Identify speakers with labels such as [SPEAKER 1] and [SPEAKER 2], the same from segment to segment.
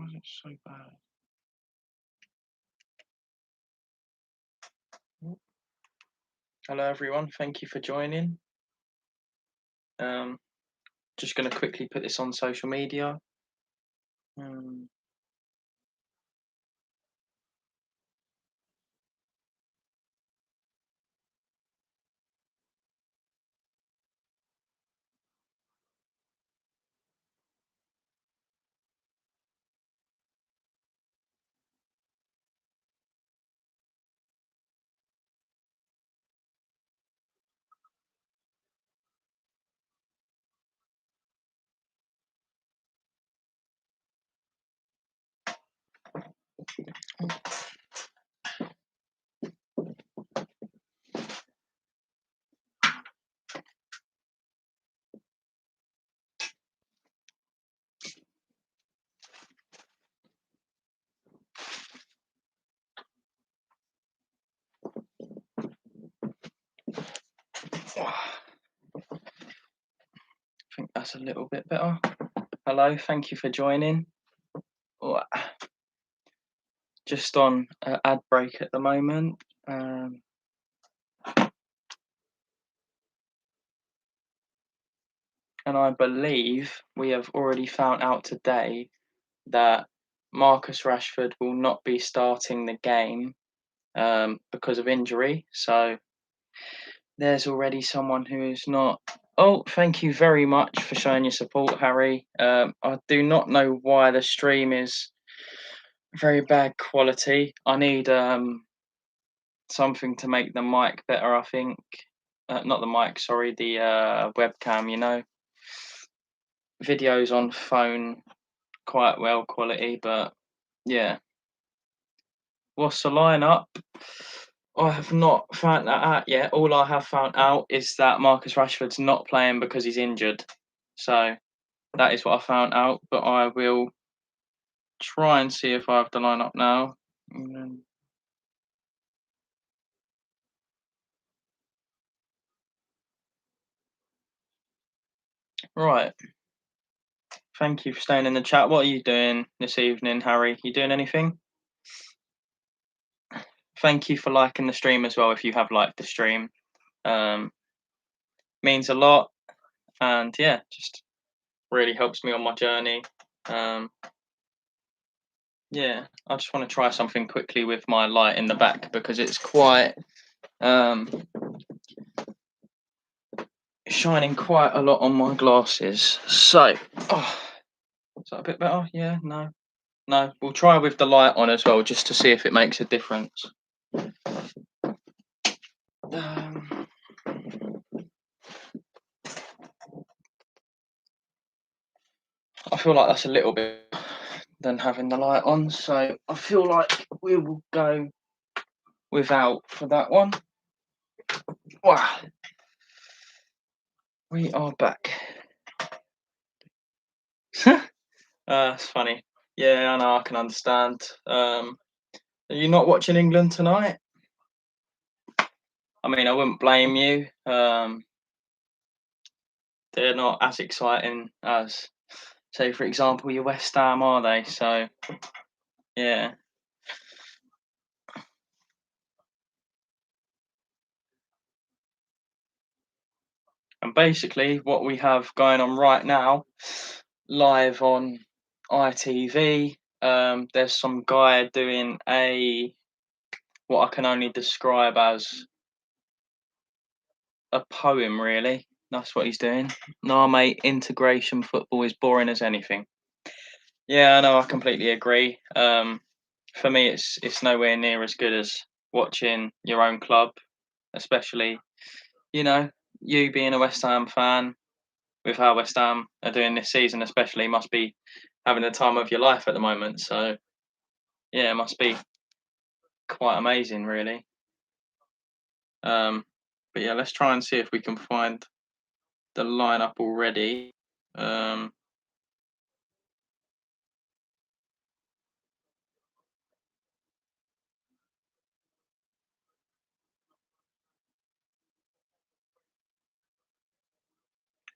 [SPEAKER 1] is it so bad? Hello everyone, thank you for joining. Just going to quickly put this on social media. I think that's a little bit better. Hello, thank you for joining. Just on an ad break at the moment. And I believe we have already found out today that Marcus Rashford will not be starting the game because of injury. So there's already someone who is not. Oh, thank you very much for showing your support, Harry. I do not know why the stream is very bad quality. I need something to make the mic better, I think. Not the mic, sorry, the webcam, you know. Videos on phone, quite well quality, but yeah. What's the lineup? I have not found that out yet. All I have found out is that Marcus Rashford's not playing because he's injured. So that is what I found out, but I will try and see if I have the lineup now. Right. Thank you for staying in the chat. What are you doing this evening, Harry? You doing anything? Thank you for liking the stream as well if you have liked the stream. Means a lot, and yeah, just really helps me on my journey. Yeah, I just want to try something quickly with my light in the back because it's quite shining quite a lot on my glasses. So, is that a bit better? Yeah, no. We'll try with the light on as well, just to see if it makes a difference. I feel like that's a little bit than having the light on, so I feel like we will go without for that one. Wow. We are back. That's funny. Yeah, I know, I can understand. Are you not watching England tonight? I mean, I wouldn't blame you. They're not as exciting as, say, for example, your West Ham, are they? So, yeah. And basically, what we have going on right now, live on ITV, there's some guy doing what I can only describe as a poem, really. That's what he's doing. No, mate, integration football is boring as anything. Yeah, I know, I completely agree. For me, it's nowhere near as good as watching your own club, especially, you being a West Ham fan, with how West Ham are doing this season, especially, must be having the time of your life at the moment. So, yeah, it must be quite amazing, really. But yeah, let's try and see if we can find the lineup already. But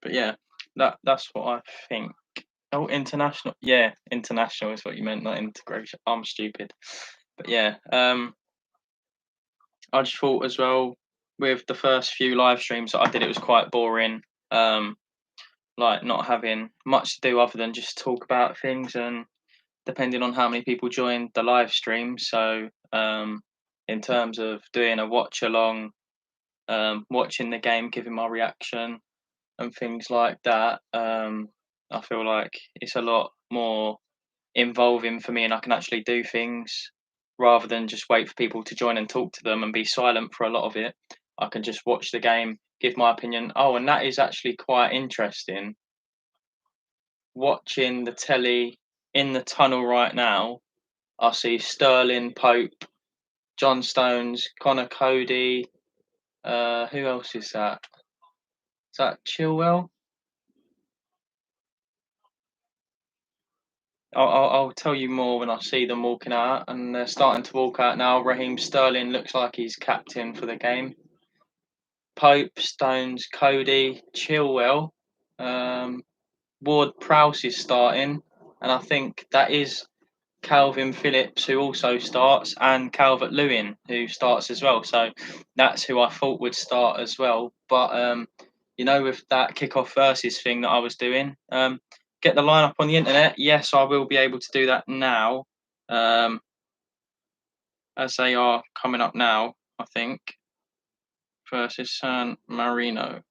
[SPEAKER 1] yeah, that's what I think. Oh, international. Yeah, international is what you meant, not integration. I'm stupid. But yeah, I just thought as well with the first few live streams that I did, it was quite boring. Um, like not having much to do other than just talk about things, and depending on how many people joined the live stream. So, in terms of doing a watch along, watching the game, giving my reaction, and things like that, I feel like it's a lot more involving for me, and I can actually do things rather than just wait for people to join and talk to them and be silent for a lot of it. I can just watch the game, give my opinion. Oh, and that is actually quite interesting. Watching the telly in the tunnel right now, I see Sterling, Pope, John Stones, Connor Cody. Who else is that? Is that Chilwell? I'll tell you more when I see them walking out, and they're starting to walk out now. Raheem Sterling looks like he's captain for the game. Pope, Stones, Cody, Chilwell, um, Ward Prowse is starting, and I think that is Calvin Phillips who also starts, and Calvert Lewin who starts as well. So that's who I thought would start as well. But with that kickoff versus thing that I was doing, get the lineup on the internet. Yes, I will be able to do that now, um, as they are coming up now. I think versus San Marino.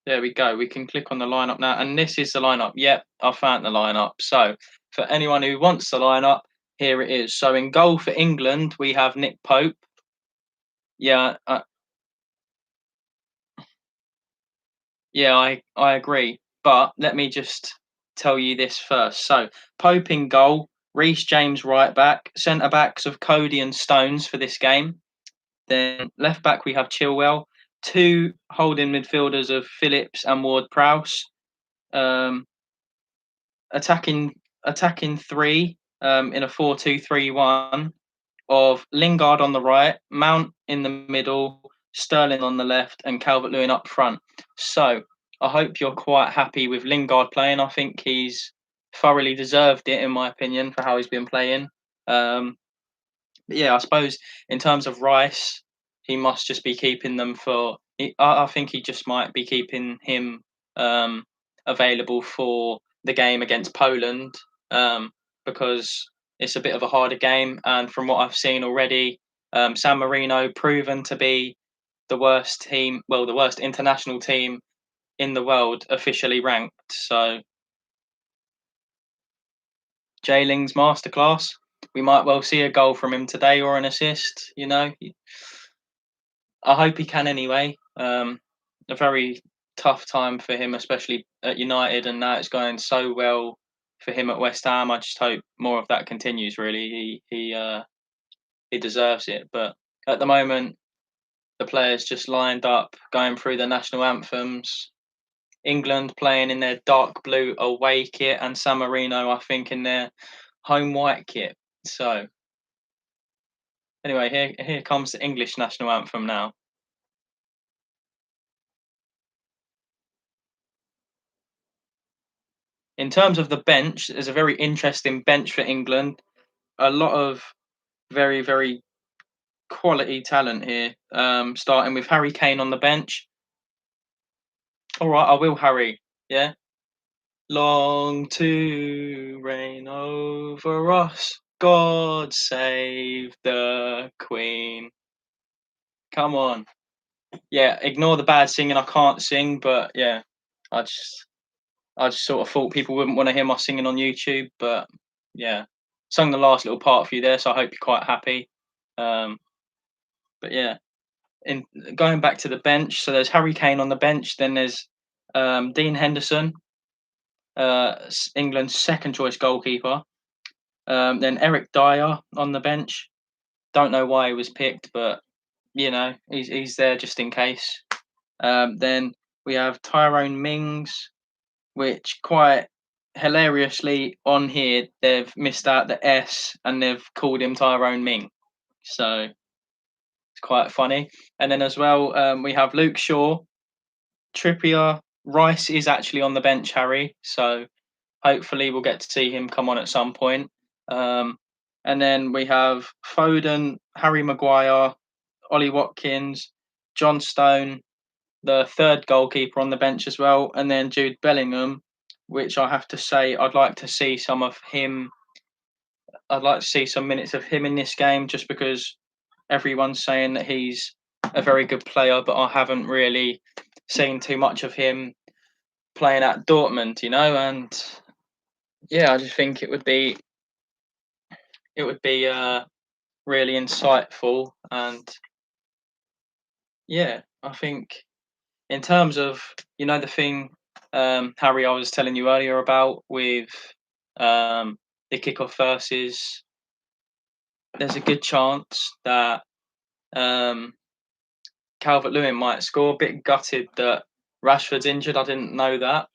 [SPEAKER 1] There we go. We can click on the lineup now, and this is the lineup. Yep, I found the lineup. So, for anyone who wants the lineup, here it is. So, in goal for England, we have Nick Pope. Yeah, I agree. But let me just tell you this first. So, Pope in goal, Reece James right back, centre backs of Cody and Stones for this game. Then left back we have Chilwell, two holding midfielders of Phillips and Ward Prowse. Um, attacking three in a 4-2-3-1 of Lingard on the right, Mount in the middle, Sterling on the left, and Calvert Lewin up front. So I hope you're quite happy with Lingard playing. I think he's thoroughly deserved it, in my opinion, for how he's been playing. But yeah, I suppose in terms of Rice, he must just be keeping them for. I think he just might be keeping him um, available for the game against Poland, because it's a bit of a harder game. And from what I've seen already, San Marino proven to be the worst team, well, the worst international team in the world officially ranked. So Jayling's masterclass. We might well see a goal from him today or an assist. I hope he can anyway. A very tough time for him, especially at United, and now it's going so well for him at West Ham. I just hope more of that continues. Really, he deserves it. But at the moment, the players just lined up, going through the national anthems. England playing in their dark blue away kit, and San Marino, I think, in their home white kit. So anyway, here comes the English national anthem now. In terms of the bench, there's a very interesting bench for England. A lot of very, very quality talent here. Starting with Harry Kane on the bench. All right, I will, Harry. Yeah. Long to reign over us. God save the Queen. Come on. Yeah, ignore the bad singing. I can't sing, but yeah, I just I just sort of thought people wouldn't want to hear my singing on YouTube, but yeah, sung the last little part for you there, so I hope you're quite happy. Um, but yeah, in going back to the bench, so there's Harry Kane on the bench, then there's Dean Henderson, England's second choice goalkeeper. Then Eric Dyer on the bench. Don't know why he was picked, but he's there just in case. Then we have Tyrone Mings, which quite hilariously on here they've missed out the S and they've called him Tyrone Ming. So it's quite funny. And then as well, we have Luke Shaw, Trippier, Rice is actually on the bench, Harry. So hopefully we'll get to see him come on at some point. Um, and then we have Foden, Harry Maguire, Ollie Watkins, John Stone, the third goalkeeper on the bench as well, and then Jude Bellingham, which I have to say I'd like to see some of him. I'd like to see some minutes of him in this game, just because everyone's saying that he's a very good player, but I haven't really seen too much of him playing at Dortmund, and yeah, I just think it would be really insightful, and yeah, I think in terms of the thing, Harry, I was telling you earlier about with the kickoff versus, there's a good chance that um, Calvert-Lewin might score. A bit gutted that Rashford's injured. I didn't know that,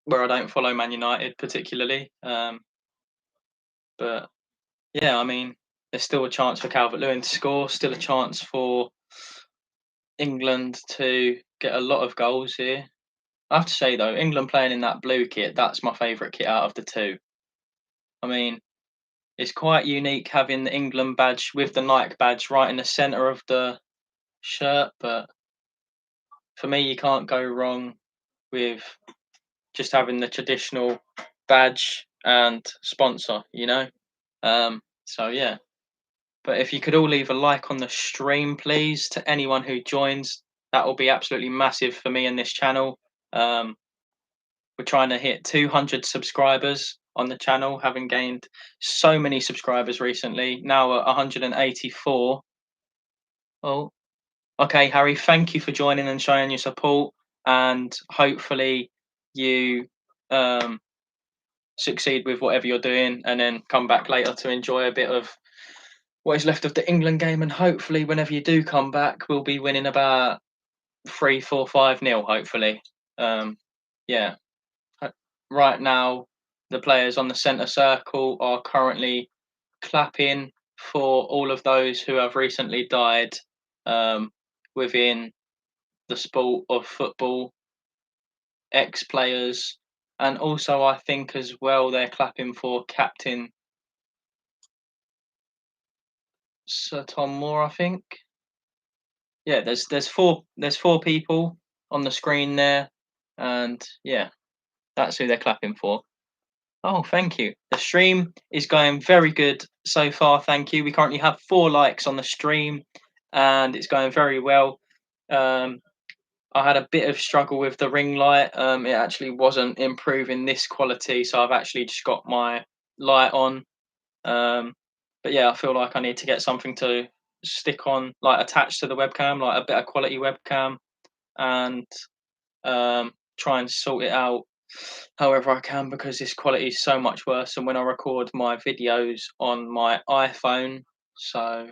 [SPEAKER 1] where I don't follow Man United particularly. But yeah, I mean, there's still a chance for Calvert-Lewin to score. Still a chance for England to get a lot of goals here. I have to say though, England playing in that blue kit, that's my favourite kit out of the two. I mean, it's quite unique having the England badge with the Nike badge right in the centre of the shirt, but for me, you can't go wrong with just having the traditional badge and sponsor. So yeah. But if you could all leave a like on the stream, please, to anyone who joins, that will be absolutely massive for me and this channel. Um, we're trying to hit 200 subscribers on the channel, having gained so many subscribers recently. Now at 184. Oh, okay, Harry. Thank you for joining and showing your support, and hopefully you um, succeed with whatever you're doing, and then come back later to enjoy a bit of what is left of the England game. And hopefully, whenever you do come back, we'll be winning about 3, 4, 5-0. Hopefully, yeah. Right now, the players on the centre circle are currently clapping for all of those who have recently died within the sport of football, ex players, and also I think as well they're clapping for Captain Sir Tom Moore. I think, yeah. There's four people on the screen there, and yeah, that's who they're clapping for. Oh, thank you. The stream is going very good so far. Thank you. We currently have 4 likes on the stream, and it's going very well. Um, I had a bit of struggle with the ring light. It actually wasn't improving this quality, so I've actually just got my light on. Um, but yeah, I feel like I need to get something to stick on, like attached to the webcam, like a better quality webcam, and try and sort it out however I can, because this quality is so much worse than when I record my videos on my iPhone. So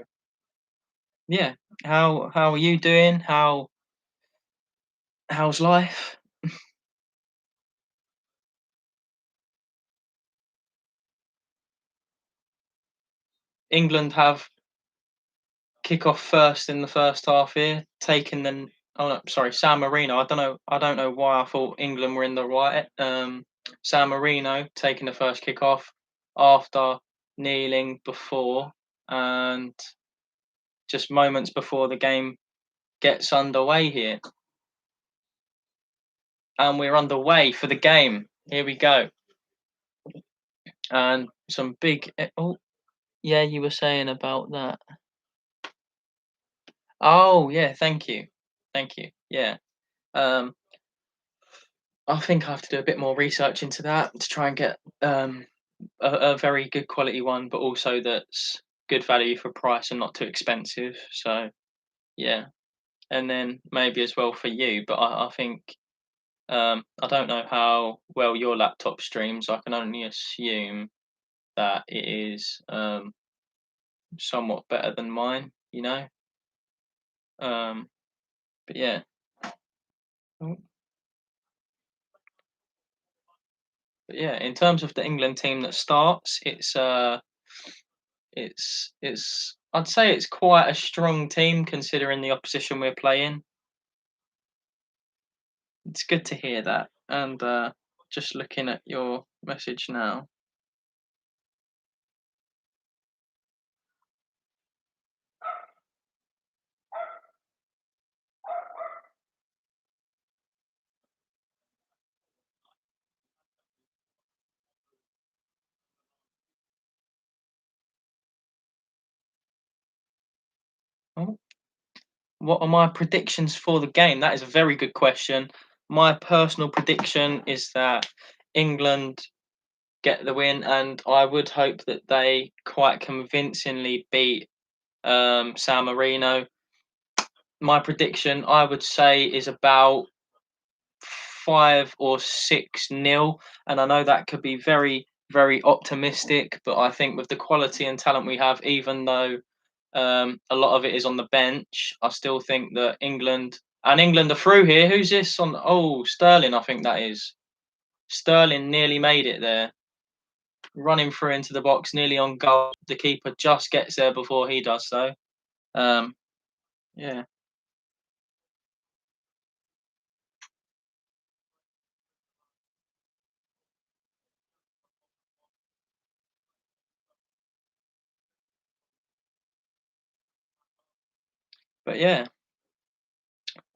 [SPEAKER 1] yeah, how are you doing? How's life? England have kick off first in the first half here, taking the oh no, sorry, San Marino. I don't know why I thought England were in the right. San Marino taking the first kick off after kneeling before, and just moments before the game gets underway here. And we're underway for the game. Here we go. And some big. Oh, yeah, you were saying about that. Oh, yeah, thank you. Thank you. Yeah. Um, I think I have to do a bit more research into that to try and get a very good quality one, but also that's good value for price and not too expensive. So, yeah. And then maybe as well for you, but I think I don't know how well your laptop streams. I can only assume that it is somewhat better than mine. Um, but yeah. Mm. But yeah, in terms of the England team that starts, it's I'd say it's quite a strong team considering the opposition we're playing. It's good to hear that. And just looking at your message now. Oh, what are my predictions for the game? That is a very good question. My personal prediction is that England get the win, and I would hope that they quite convincingly beat San Marino. My prediction, I would say, is about 5 or 6 nil, and I know that could be very, very optimistic, but I think with the quality and talent we have, even though a lot of it is on the bench, I still think that England are through here. Who's this on? Oh, Sterling, I think that is. Sterling nearly made it there, running through into the box, nearly on goal. The keeper just gets there before he does so. Um, yeah, but yeah,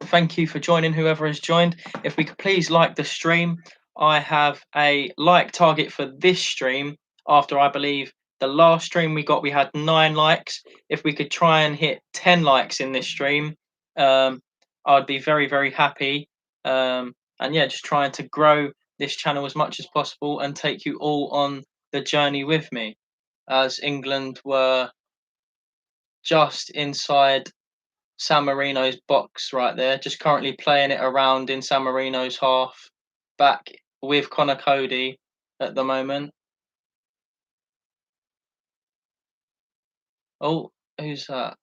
[SPEAKER 1] thank you for joining, whoever has joined. If we could please like the stream, I have a like target for this stream. After I believe the last stream we had 9 likes. If we could try and hit 10 likes in this stream, um, I'd be very, very happy. And yeah, just trying to grow this channel as much as possible and take you all on the journey with me, as England were just inside San Marino's box right there, just currently playing it around in San Marino's half, back with Connor Cody at the moment. Oh, who's that?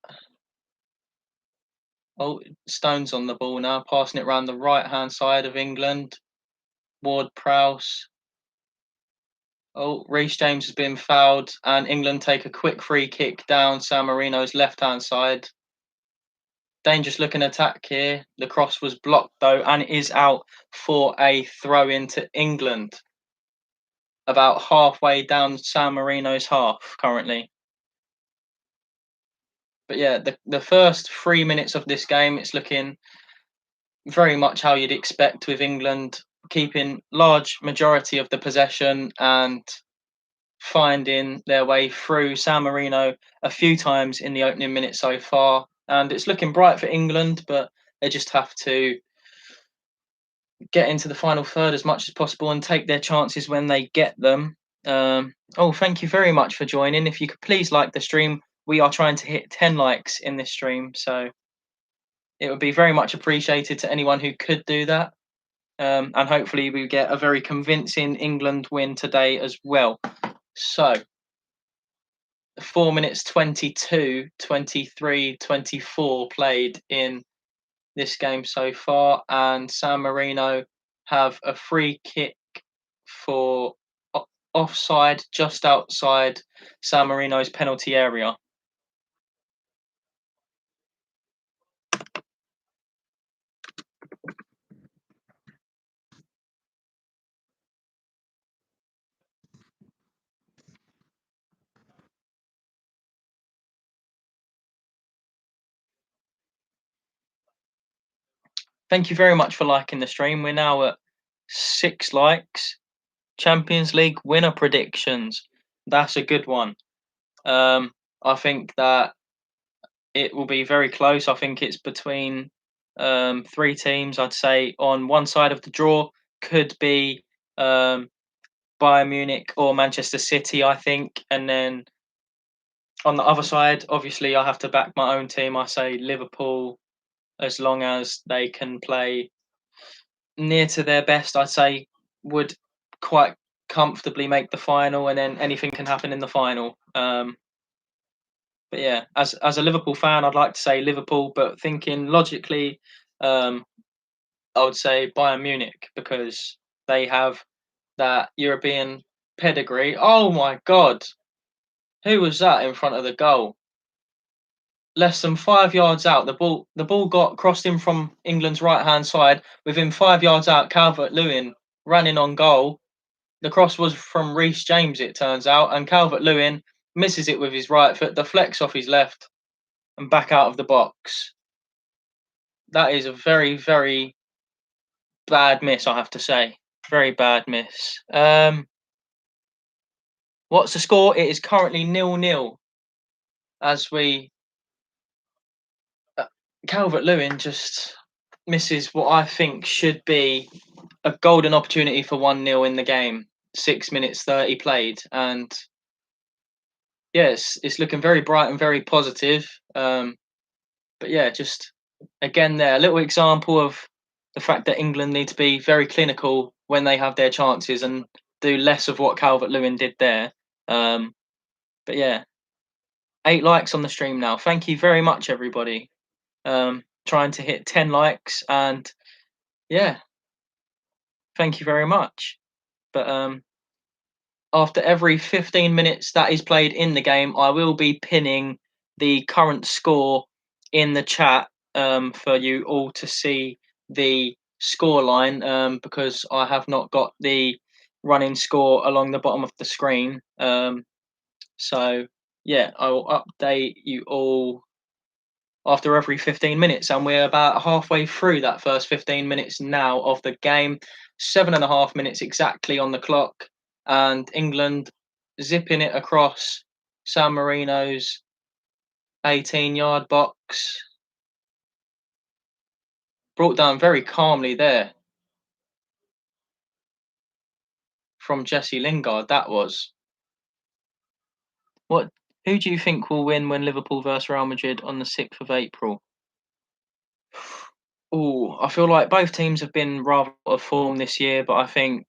[SPEAKER 1] Oh, Stone's on the ball now, passing it around the right hand side of England. Ward Prowse. Oh, Reece James has been fouled, and England take a quick free kick down San Marino's left hand side. Dangerous looking attack here. The cross was blocked though, and it is out for a throw into England. About halfway down San Marino's half currently. But yeah, the first 3 minutes of this game, it's looking very much how you'd expect, with England keeping large majority of the possession and finding their way through San Marino a few times in the opening minutes so far. And it's looking bright for England, but they just have to get into the final third as much as possible and take their chances when they get them. Oh, thank you very much for joining. If you could please like the stream, we are trying to hit 10 likes in this stream, so it would be very much appreciated to anyone who could do that. And hopefully we get a very convincing England win today as well. So 4 minutes 22, 23, 24 played in this game so far, and San Marino have a free kick for offside just outside San Marino's penalty area. Thank you very much for liking the stream. We're now at 6 likes. Champions League winner predictions. That's a good one. I think that it will be very close. I think it's between 3 teams. I'd say on one side of the draw could be Bayern Munich or Manchester City, I think. And then on the other side, obviously, I have to back my own team. I say Liverpool, as long as they can play near to their best, I'd say would quite comfortably make the final, and then anything can happen in the final. But yeah, as a Liverpool fan, I'd like to say Liverpool, but thinking logically, um, I would say Bayern Munich, because they have that European pedigree. Oh my God, who was that in front of the goal? less than 5 yards out. The ball got crossed in from England's right hand side. Within 5 yards out, Calvert-Lewin ran in on goal. The cross was from Reece James, it turns out, and Calvert-Lewin misses it with his right foot, deflects off his left, and back out of the box. That is a very, very bad miss, I have to say. Very bad miss. What's the score? It is currently 0-0 as we Calvert-Lewin just misses what I think should be a golden opportunity for 1-0 in the game. 6 minutes 30 played, and yes, it's looking very bright and very positive. But yeah, just again there, a little example of the fact that England need to be very clinical when they have their chances and do less of what Calvert-Lewin did there. But yeah, 8 likes on the stream now. Thank you very much, everybody. Trying to hit 10 likes, and yeah, thank you very much. But after every 15 minutes that is played in the game, I will be pinning the current score in the chat for you all to see the score line, because I have not got the running score along the bottom of the screen. So yeah, I will update you all after every 15 minutes, and we're about halfway through that first 15 minutes now of the game. 7.5 minutes exactly on the clock, and England zipping it across San Marino's 18-yard box. Brought down very calmly there from Jesse Lingard, that was. Who do you think will win when Liverpool versus Real Madrid on the 6th of April? Oh, I feel like both teams have been rather out of form this year, but I think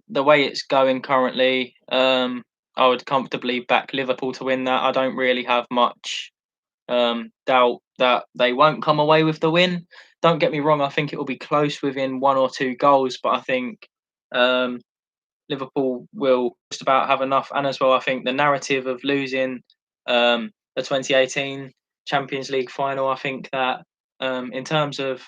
[SPEAKER 1] the way it's going currently, I would comfortably back Liverpool to win that. I don't really have much doubt that they won't come away with the win. Don't get me wrong, I think it will be close within 1 or 2 goals, but I think Liverpool will just about have enough. And as well, I think the narrative of losing the 2018 Champions League final, I think that in terms of,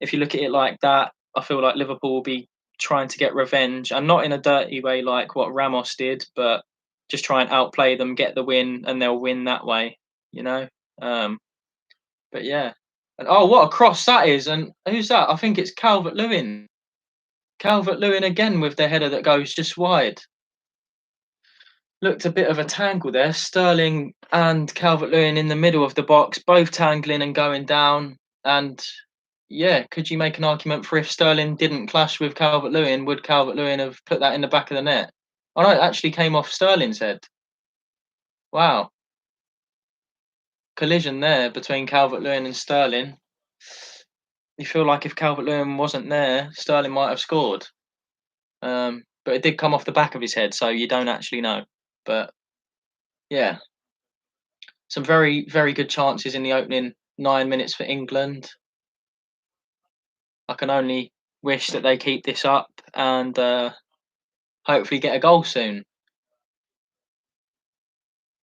[SPEAKER 1] if you look at it like that, I feel like Liverpool will be trying to get revenge, and not in a dirty way like what Ramos did, but just try and outplay them, get the win, and they'll win that way, you know. But yeah, and oh, what a cross that is! And who's that? I think it's Calvert-Lewin. Calvert-Lewin again with the header that goes just wide. Looked a bit of a tangle there. Sterling and Calvert-Lewin in the middle of the box, both tangling and going down. And yeah, could you make an argument for if Sterling didn't clash with Calvert-Lewin, would Calvert-Lewin have put that in the back of the net? Oh no, it actually came off Sterling's head. Wow. Collision there between Calvert-Lewin and Sterling. You feel like if Calvert-Lewin wasn't there, Sterling might have scored. But it did come off the back of his head, so you don't actually know. But yeah, some very, very good chances in the opening 9 minutes for England. I can only wish that they keep this up and hopefully get a goal soon.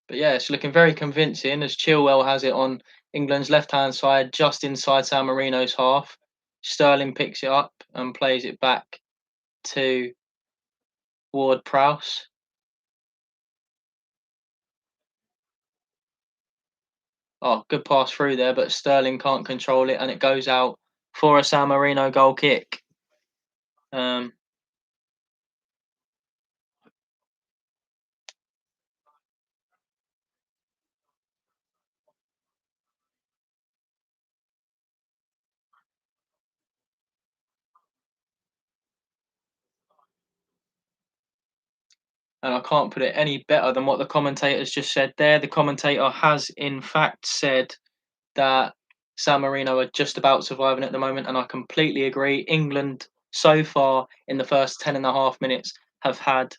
[SPEAKER 1] But yeah, it's looking very convincing as Chilwell has it on England's left-hand side, just inside San Marino's half. Sterling picks it up and plays it back to Ward-Prowse. Oh, good pass through there, but Sterling can't control it, and it goes out for a San Marino goal kick. And I can't put it any better than what the commentator's just said there. The commentator has, in fact, said that San Marino are just about surviving at the moment, and I completely agree. England, so far in the first 10.5 minutes, have had,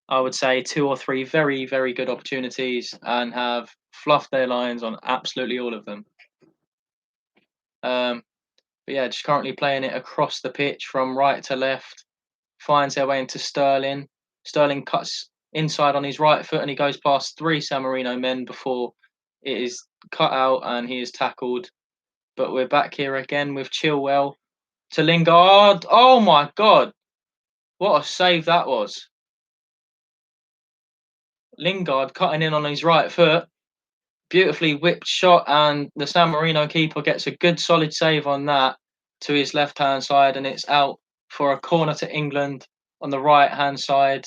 [SPEAKER 1] I would say, 2 or 3 very, very good opportunities and have fluffed their lines on absolutely all of them. But yeah, just currently playing it across the pitch from right to left, finds their way into Sterling. Sterling cuts inside on his right foot and he goes past 3 San Marino men before it is cut out and he is tackled. But we're back here again with Chilwell to Lingard. Oh my God. What a save that was. Lingard cutting in on his right foot. Beautifully whipped shot, and the San Marino keeper gets a good solid save on that to his left-hand side, and it's out for a corner to England on the right-hand side.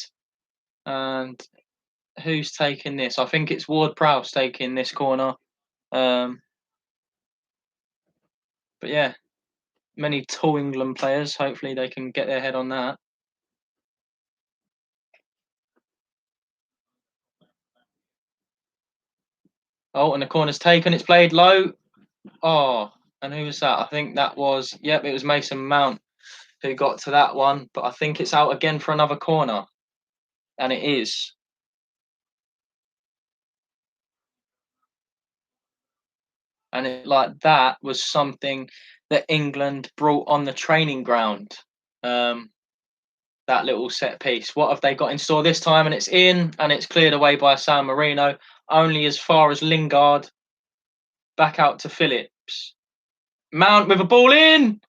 [SPEAKER 1] And who's taking this? I think it's Ward-Prowse taking this corner. But yeah, many tall England players. Hopefully they can get their head on that. Oh, and the corner's taken. It's played low. Oh, and who was that? I think that was, yep, it was Mason Mount who got to that one. But I think it's out again for another corner. And it is. And that was something that England brought on the training ground. That little set piece. What have they got in store this time? And it's in, and it's cleared away by San Marino, only as far as Lingard. Back out to Phillips. Mount with a ball in.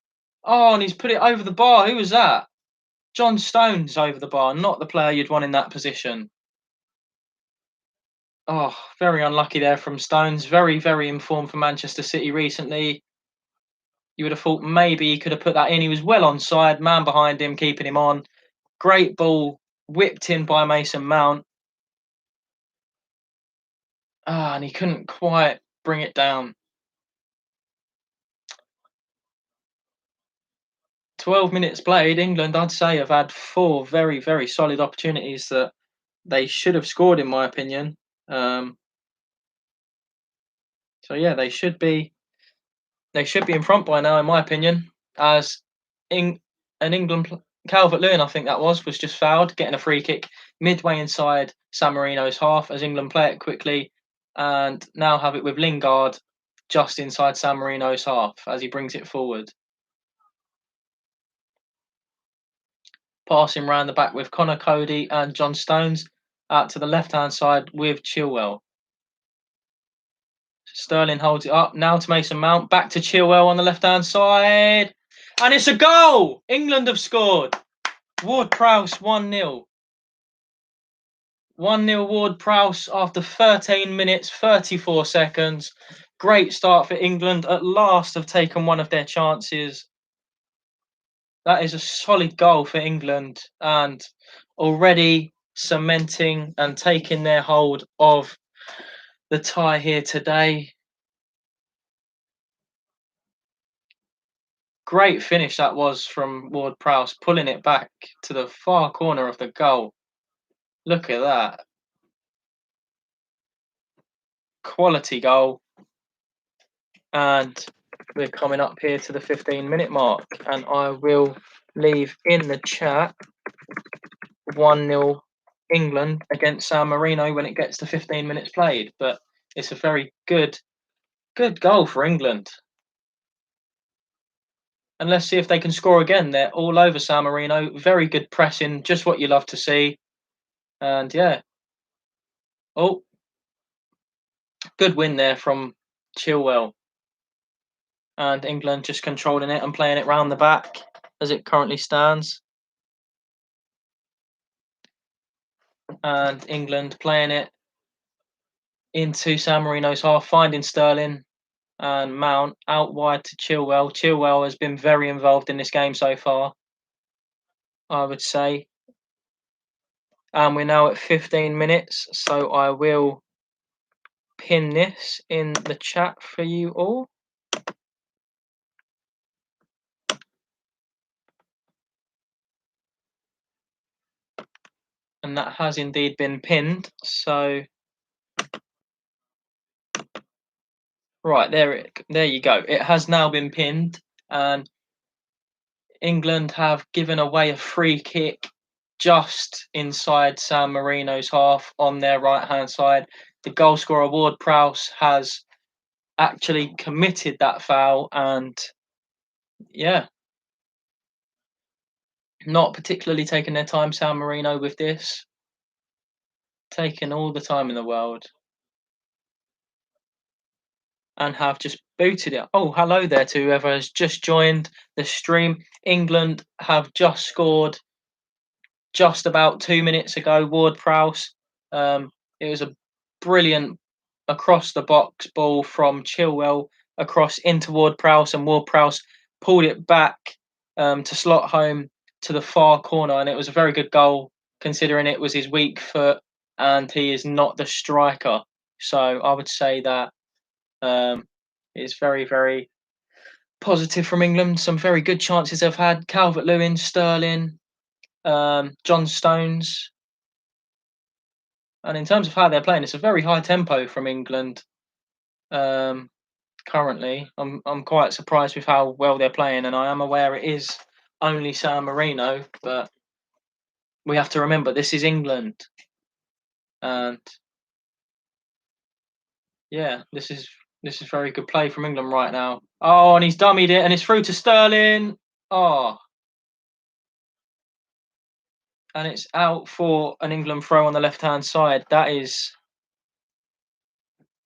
[SPEAKER 1] Oh, and he's put it over the bar. Who was that? John Stones over the bar, not the player you'd want in that position. Oh, very unlucky there from Stones. Very, very informed for Manchester City recently. You would have thought maybe he could have put that in. He was well onside, man behind him, keeping him on. Great ball, whipped in by Mason Mount. And he couldn't quite bring it down. 12 minutes played. England, I'd say, have had 4 very, very solid opportunities that they should have scored, in my opinion. So yeah, they should be in front by now, in my opinion. As an England Calvert-Lewin, I think that was just fouled, getting a free kick midway inside San Marino's half as England play it quickly, and now have it with Lingard just inside San Marino's half as he brings it forward. Passing round the back with Connor Cody and John Stones out to the left-hand side with Chilwell. Sterling holds it up now to Mason Mount. Back to Chilwell on the left-hand side. And it's a goal! England have scored. Ward-Prowse 1-0. 1-0 Ward-Prowse after 13 minutes, 34 seconds. Great start for England. At last have taken one of their chances. That is a solid goal for England, and already cementing and taking their hold of the tie here today. Great finish that was from Ward-Prowse, pulling it back to the far corner of the goal. Look at that. Quality goal. And we're coming up here to the 15-minute mark, and I will leave in the chat 1-0 England against San Marino when it gets to 15 minutes played. But it's a very good goal for England. And let's see if they can score again. They're all over San Marino. Very good pressing, just what you love to see. And yeah. Oh, good win there from Chilwell. And England just controlling it and playing it round the back as it currently stands. And England playing it into San Marino's half, finding Sterling and Mount out wide to Chilwell. Chilwell has been very involved in this game so far, I would say. And we're now at 15 minutes, so I will pin this in the chat for you all. And that has indeed been pinned. So right, there you go. It has now been pinned, and England have given away a free kick just inside San Marino's half on their right-hand side. The goal scorer, Ward-Prowse, has actually committed that foul, and yeah, not particularly taking their time, San Marino, with this. Taking all the time in the world. and have just booted it. Oh, hello there to whoever has just joined the stream. England have just scored just about 2 minutes ago. Ward-Prowse. It was a brilliant across the box ball from Chilwell across into Ward-Prowse, and Ward-Prowse pulled it back to slot home to the far corner, and it was a very good goal considering it was his weak foot and he is not the striker. So I would say that it's very, very positive from England. Some very good chances they've had. Calvert-Lewin, Sterling, John Stones. And in terms of how they're playing, it's a very high tempo from England. Currently, I'm quite surprised with how well they're playing, and I am aware it is only San Marino, but we have to remember this is England, and yeah, this is very good play from England right now. Oh, and he's dummied it, and it's through to Sterling. Oh, and it's out for an England throw on the left-hand side. That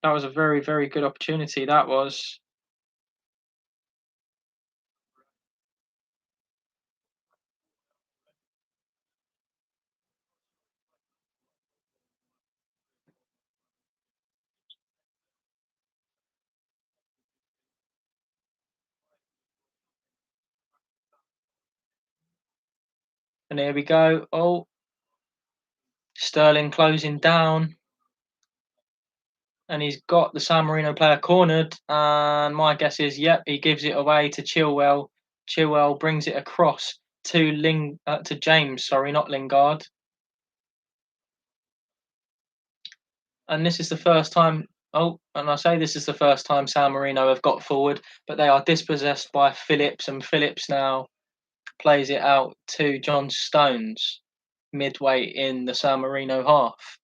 [SPEAKER 1] was a very, very good opportunity. That was. And here we go. Oh, Sterling closing down. And he's got the San Marino player cornered. And my guess is, yep, he gives it away to Chilwell. Chilwell brings it across to James. Sorry, not Lingard. And this is the first time. Oh, and I say this is the first time San Marino have got forward, but they are dispossessed by Phillips, and Phillips now plays it out to John Stones midway in the San Marino half.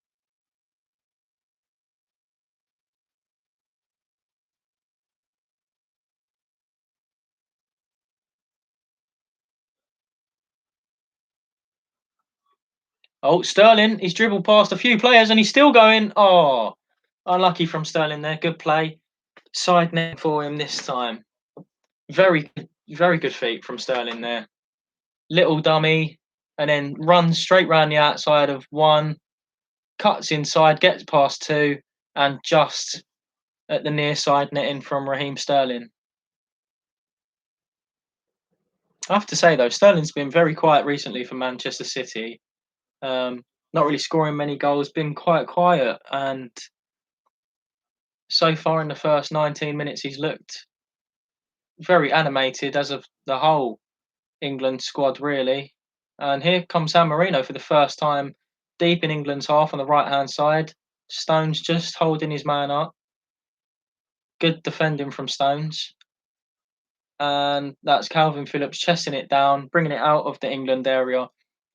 [SPEAKER 1] Oh, Sterling, he's dribbled past a few players and he's still going. Oh, unlucky from Sterling there. Good play. Side net for him this time. Very, very good feet from Sterling there. Little dummy, and then runs straight round the outside of one, cuts inside, gets past two, and just at the near side netting from Raheem Sterling. I have to say though, Sterling's been very quiet recently for Manchester City. Not really scoring many goals, been quite quiet, and so far in the first 19 minutes, he's looked very animated as of the whole England squad, really. And here comes San Marino for the first time, deep in England's half on the right hand side. Stones just holding his man up. Good defending from Stones. And that's Calvin Phillips chesting it down, bringing it out of the England area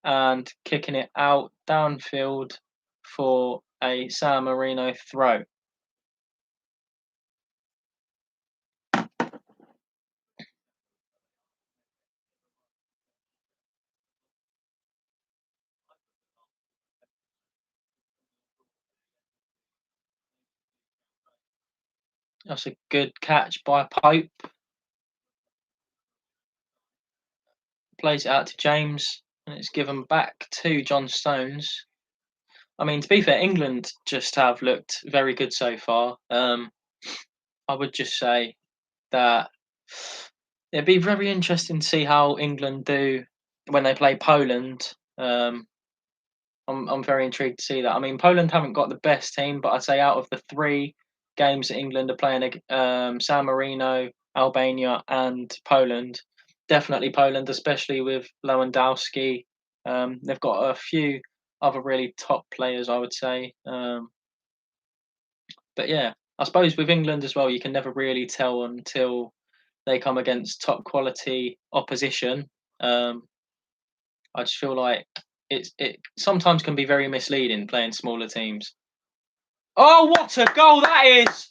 [SPEAKER 1] and kicking it out downfield for a San Marino throw. That's a good catch by Pope. Plays it out to James, and it's given back to John Stones. I mean, to be fair, England just have looked very good so far. I would just say that it'd be very interesting to see how England do when they play Poland. I'm very intrigued to see that. I mean, Poland haven't got the best team, but I'd say out of the three games that England are playing, San Marino, Albania, and Poland, definitely Poland, especially with Lewandowski. They've got a few other really top players, I would say. But yeah, I suppose with England as well, you can never really tell until they come against top quality opposition. I just feel like it sometimes can be very misleading playing smaller teams. Oh, what a goal that is!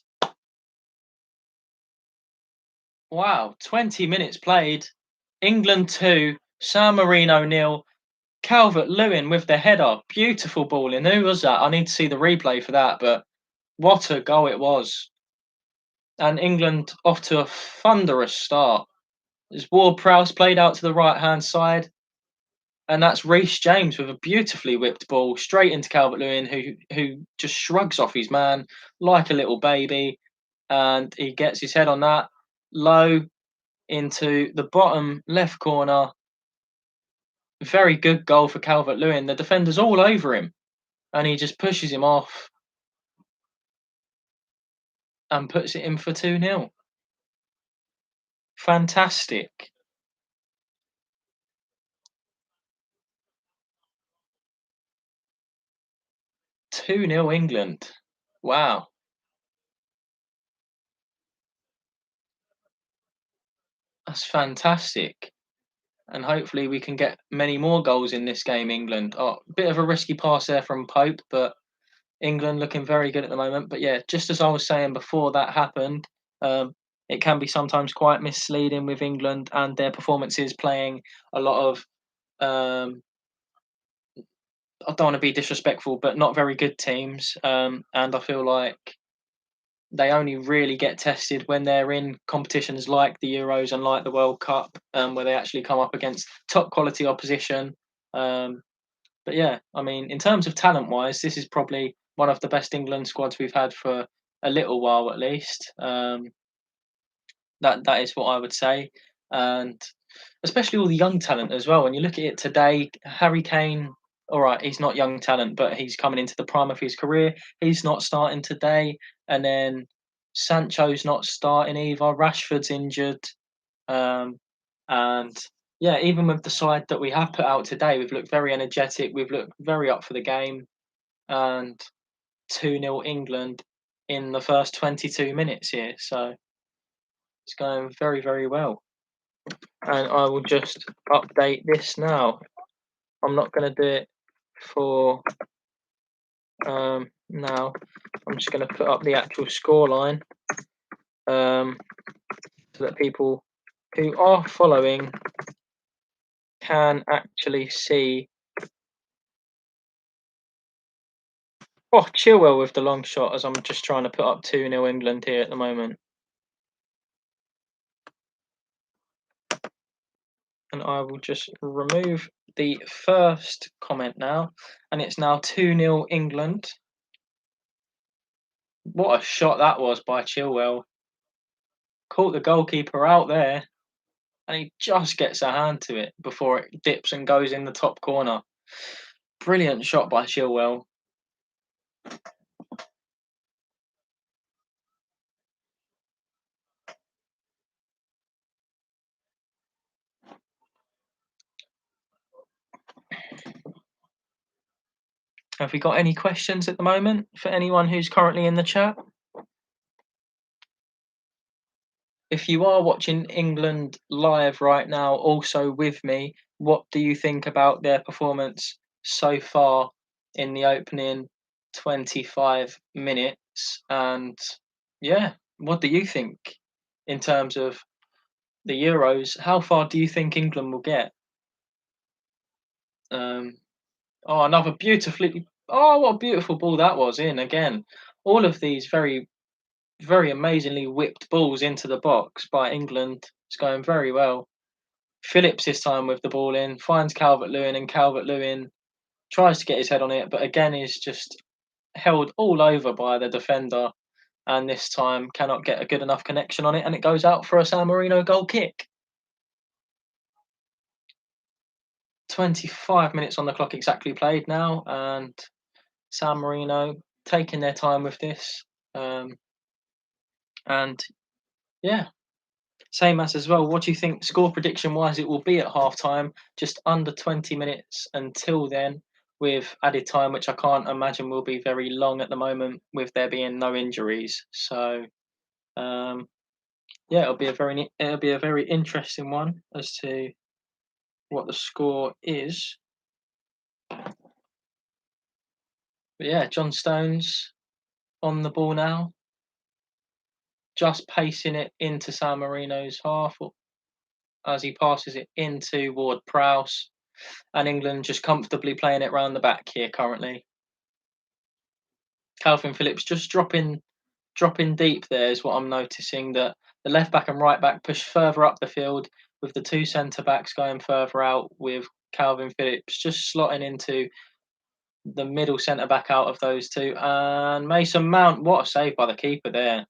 [SPEAKER 1] Wow, 20 minutes played. England 2, San Marino 0. Calvert-Lewin with the header. Beautiful ball in. Who was that? I need to see the replay for that, but what a goal it was. And England off to a thunderous start. As Ward-Prowse played out to the right-hand side, and that's Reece James with a beautifully whipped ball straight into Calvert-Lewin, who just shrugs off his man like a little baby, and he gets his head on that low into the bottom left corner. Very good goal for Calvert-Lewin. The defender's all over him, and he just pushes him off and puts it in for 2-0. Fantastic. 2-0 England. Wow. That's fantastic. And hopefully we can get many more goals in this game, England. Oh, bit of a risky pass there from Pope, but England looking very good at the moment. But yeah, just as I was saying before that happened, it can be sometimes quite misleading with England and their performances playing a lot of, I don't want to be disrespectful, but not very good teams. And I feel like they only really get tested when they're in competitions like the Euros and like the World Cup, where they actually come up against top quality opposition. Um, but yeah, I mean, in terms of talent wise, this is probably one of the best England squads we've had for a little while at least. That is what I would say, and especially all the young talent as well. When you look at it today, Harry Kane. All right, he's not young talent, but he's coming into the prime of his career. He's not starting today, and then Sancho's not starting either. Rashford's injured, um, and yeah, even with the side that we have put out today, we've looked very energetic. We've looked very up for the game, and 2-0 England in the first 22 minutes here. So it's going very, very well. And I will just update this now. I'm not going to do it for now. I'm just going to put up the actual scoreline so that people who are following can actually see. Oh, Chilwell with the long shot as I'm just trying to put up 2-0 England here at the moment. And I will just remove the first comment now. And it's now 2-0 England. What a shot that was by Chilwell. Caught the goalkeeper out there. And he just gets a hand to it before it dips and goes in the top corner. Brilliant shot by Chilwell. Have we got any questions at the moment for anyone who's currently in the chat? If you are watching England live right now, also with me, what do you think about their performance so far in the opening 25 minutes? And yeah, what do you think in terms of the Euros? How far do you think England will get? Oh, another beautifully. Oh, what a beautiful ball that was in again. All of these very, very amazingly whipped balls into the box by England. It's going very well. Phillips this time with the ball in, finds Calvert-Lewin, and Calvert-Lewin tries to get his head on it, but again is just held all over by the defender, and this time cannot get a good enough connection on it, and it goes out for a San Marino goal kick. 25 minutes on the clock exactly played now, and San Marino taking their time with this. And yeah, same as well. What do you think, score prediction wise, it will be at half time? Just under 20 minutes until then, with added time, which I can't imagine will be very long at the moment, with there being no injuries. So, yeah, it'll be a very interesting one as to what the score is. But yeah, John Stones on the ball now, just pacing it into San Marino's half as he passes it into Ward-Prowse. And England just comfortably playing it round the back here currently. Calvin Phillips just dropping dropping deep there is what I'm noticing, that the left back and right back push further up the field, with the two centre backs going further out, with Calvin Phillips just slotting into the middle centre back out of those two. And Mason Mount, what a save by the keeper there.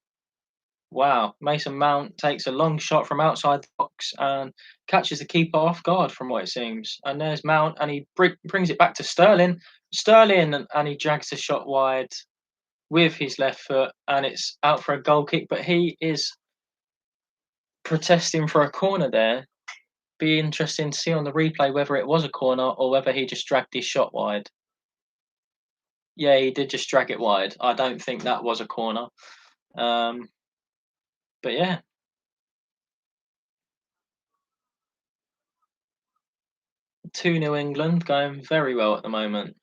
[SPEAKER 1] Wow, Mason Mount takes a long shot from outside the box and catches the keeper off guard, from what it seems. And there's Mount, and he brings it back to Sterling. Sterling, and he drags the shot wide with his left foot, and it's out for a goal kick. But he is protesting for a corner there. Be interesting to see on the replay whether it was a corner or whether he just dragged his shot wide. Yeah, he did just drag it wide. I don't think that was a corner. Um, but yeah, 2-0 England, going very well at the moment.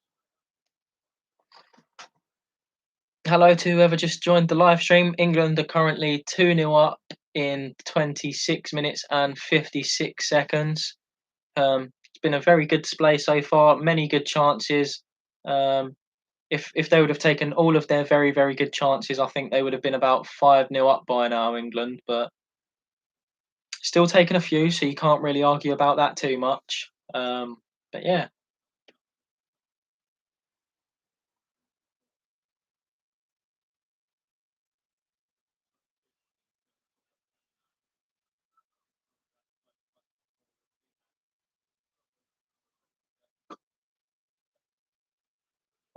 [SPEAKER 1] Hello to whoever just joined the live stream. England are currently 2-0 up in 26 minutes and 56 seconds. It's been a very good display so far, many good chances. If they would have taken all of their very, very good chances, I think they would have been about 5-0 up by now, England, but still taking a few, so you can't really argue about that too much. But yeah.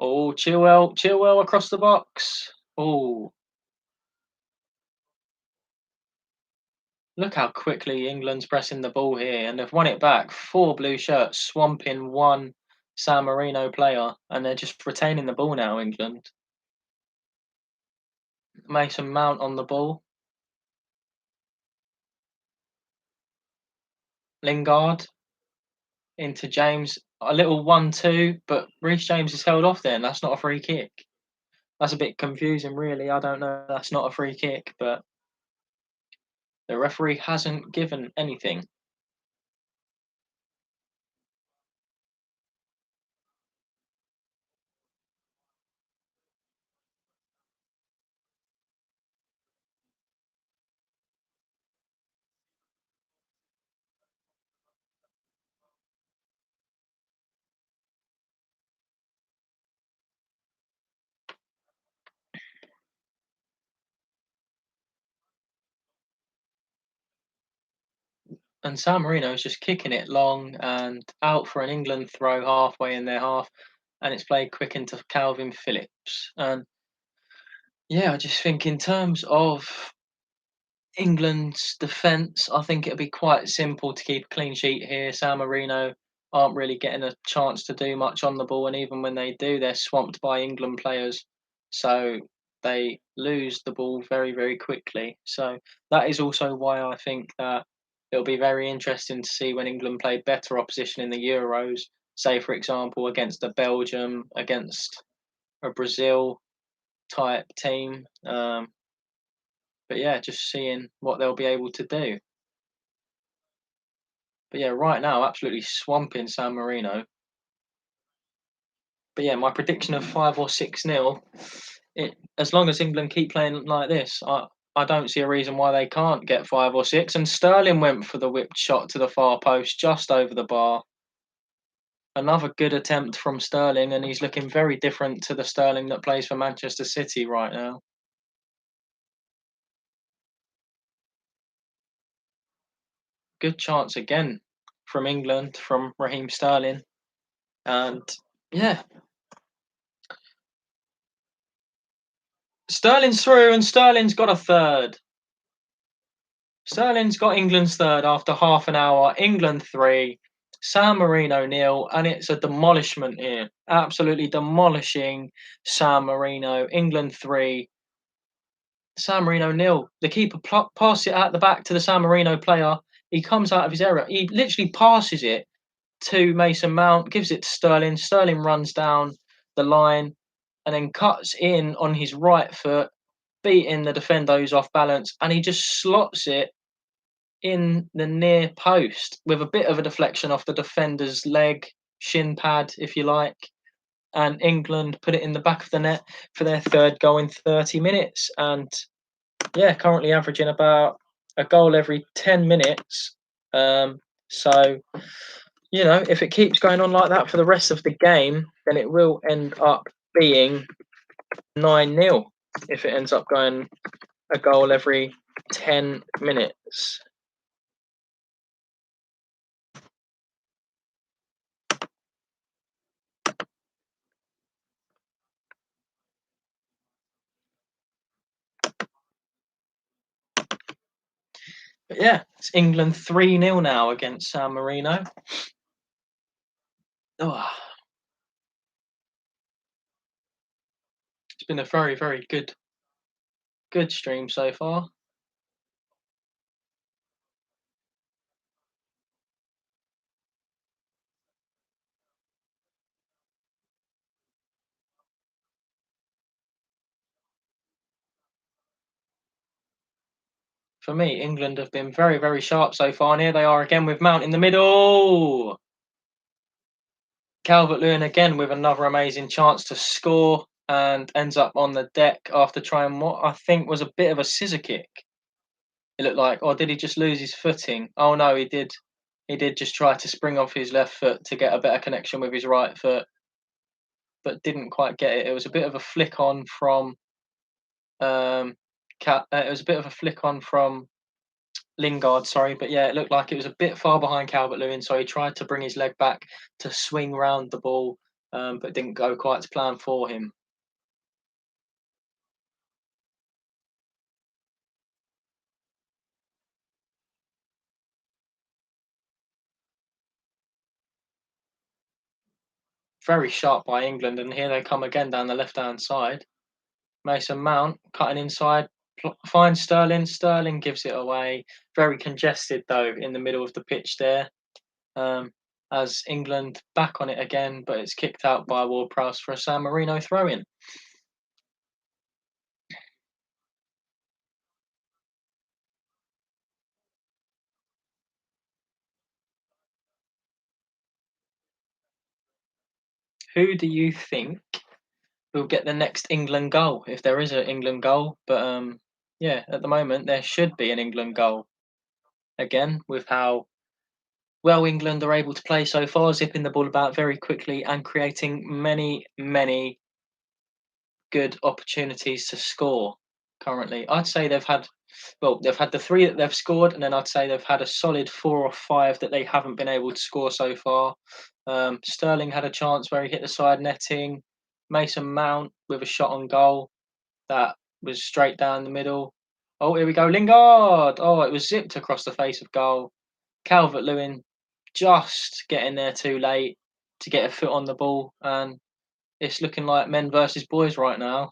[SPEAKER 1] Oh, Chilwell across the box. Oh, look how quickly England's pressing the ball here, and they've won it back. 4 blue shirts swamping 1 San Marino player, and they're just retaining the ball now, England. Mason Mount on the ball. Lingard into James. A little 1-2, but Reece James is held off there, and that's not a free kick. That's a bit confusing, really. I don't know. That's not a free kick, but the referee hasn't given anything. And San Marino is just kicking it long and out for an England throw halfway in their half, and it's played quick into Calvin Phillips. And yeah, I just think in terms of England's defence, I think it'll be quite simple to keep a clean sheet here. San Marino aren't really getting a chance to do much on the ball, and even when they do, they're swamped by England players. So they lose the ball very, very quickly. So that is also why I think that it'll be very interesting to see when England play better opposition in the Euros, say, for example, against a Belgium, against a Brazil type team. But yeah, just seeing what they'll be able to do. But yeah, right now, absolutely swamping San Marino. But yeah, my prediction of 5 or 6-0. As long as England keep playing like this, I don't see a reason why they can't get 5 or 6. And Sterling went for the whipped shot to the far post, just over the bar. Another good attempt from Sterling, and he's looking very different to the Sterling that plays for Manchester City right now. Good chance again from England, from Raheem Sterling. And yeah, Sterling's through, and Sterling's got a third. Sterling's got England's third after half an hour. England 3, San Marino 0, and it's a demolishment here. Absolutely demolishing San Marino. England 3, San Marino 0. The keeper passes it out the back to the San Marino player. He comes out of his error. He literally passes it to Mason Mount, gives it to Sterling. Sterling runs down the line and then cuts in on his right foot, beating the defender who's off balance, and he just slots it in the near post with a bit of a deflection off the defender's leg, shin pad, if you like. and England put it in the back of the net for their third goal in 30 minutes. And yeah, currently averaging about a goal every 10 minutes. So, if it keeps going on like that for the rest of the game, then it will end up being 9-0 if it ends up going a goal every 10 minutes. But yeah, it's England 3-0 now against San Marino. Oh, it's been a very, very good stream so far. For me, England have been very, very sharp so far, and here they are again with Mount in the middle. Calvert-Lewin again with another amazing chance to score, and ends up on the deck after trying what I think was a bit of a scissor kick. It looked like, or did he just lose his footing? Oh no, he did. He did just try to spring off his left foot to get a better connection with his right foot, but didn't quite get it. It was a bit of a flick on from it was a bit of a flick on from Lingard, sorry, but yeah, it looked like it was a bit far behind Calvert-Lewin, so he tried to bring his leg back to swing round the ball, but didn't go quite to plan for him. Very sharp by England, and here they come again down the left-hand side. Mason Mount cutting inside, finds Sterling. Sterling gives it away. Very congested though in the middle of the pitch there. As England back on it again, but it's kicked out by Ward-Prowse for a San Marino throw-in. Who do you think will get the next England goal, if there is an England goal? But yeah, at the moment there should be an England goal. Again, with how well England are able to play so far, zipping the ball about very quickly and creating many, many good opportunities to score currently. I'd say they've had the three that they've scored, and then I'd say they've had a solid 4 or 5 that they haven't been able to score so far. Sterling had a chance where he hit the side netting. Mason Mount with a shot on goal that was straight down the middle. Oh, here we go, Lingard. Oh, it was zipped across the face of goal. Calvert-Lewin just getting there too late to get a foot on the ball, and it's looking like men versus boys right now.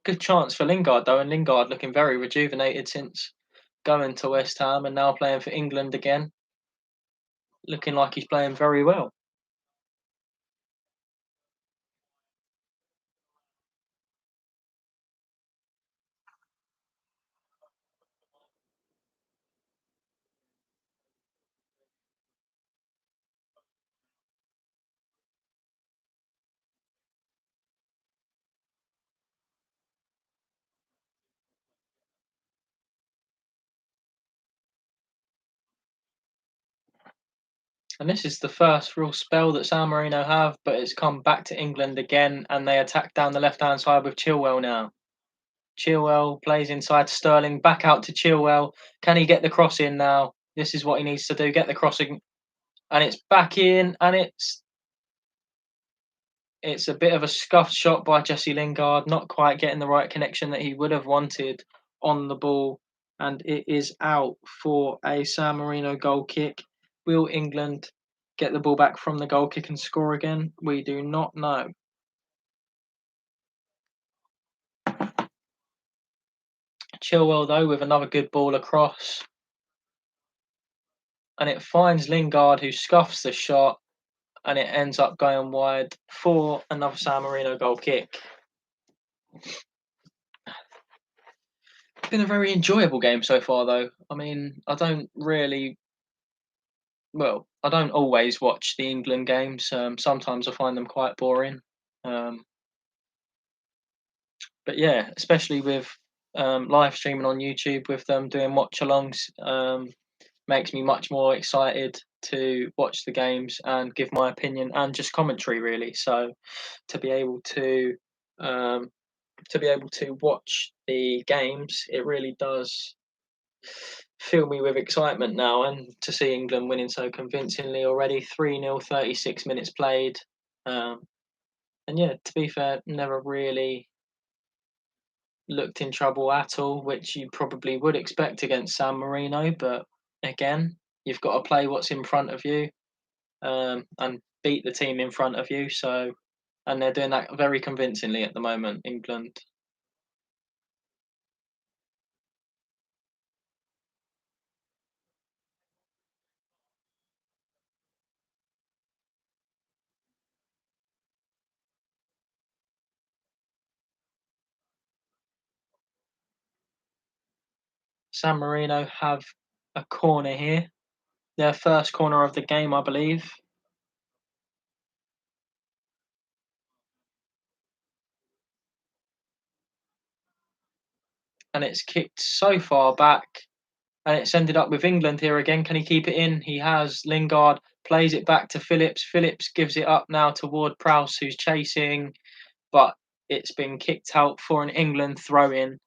[SPEAKER 1] Good chance for Lingard though, and Lingard looking very rejuvenated since going to West Ham and now playing for England again. Looking like he's playing very well. And this is the first real spell that San Marino have, but it's come back to England again, and they attack down the left-hand side with Chilwell now. Chilwell plays inside Sterling, back out to Chilwell. Can he get the cross in now? This is what he needs to do, get the crossing, and it's back in, and it's a bit of a scuffed shot by Jesse Lingard, not quite getting the right connection that he would have wanted on the ball, and it is out for a San Marino goal kick. Will England get the ball back from the goal kick and score again? We do not know. Chilwell, though, with another good ball across, and it finds Lingard, who scuffs the shot, and it ends up going wide for another San Marino goal kick. been a very enjoyable game so far, though. I mean, I don't really, well, I don't always watch the England games. Sometimes I find them quite boring. Um, but yeah, especially with live streaming on YouTube with them doing watch-alongs, makes me much more excited to watch the games and give my opinion and just commentary really. So to be able to um, watch the games, it really does fill me with excitement now, and to see England winning so convincingly already, 3-0, 36 minutes played. Um, and yeah, to be fair, never really looked in trouble at all, which you probably would expect against San Marino. But again, you've got to play what's in front of you, and beat the team in front of you. So, and they're doing that very convincingly at the moment, England. San Marino have a corner here, their first corner of the game, I believe. And it's kicked so far back, and it's ended up with England here again. Can he keep it in? He has. Lingard plays it back to Phillips. Phillips gives it up now to Ward-Prowse, who's chasing, but it's been kicked out for an England throw-in.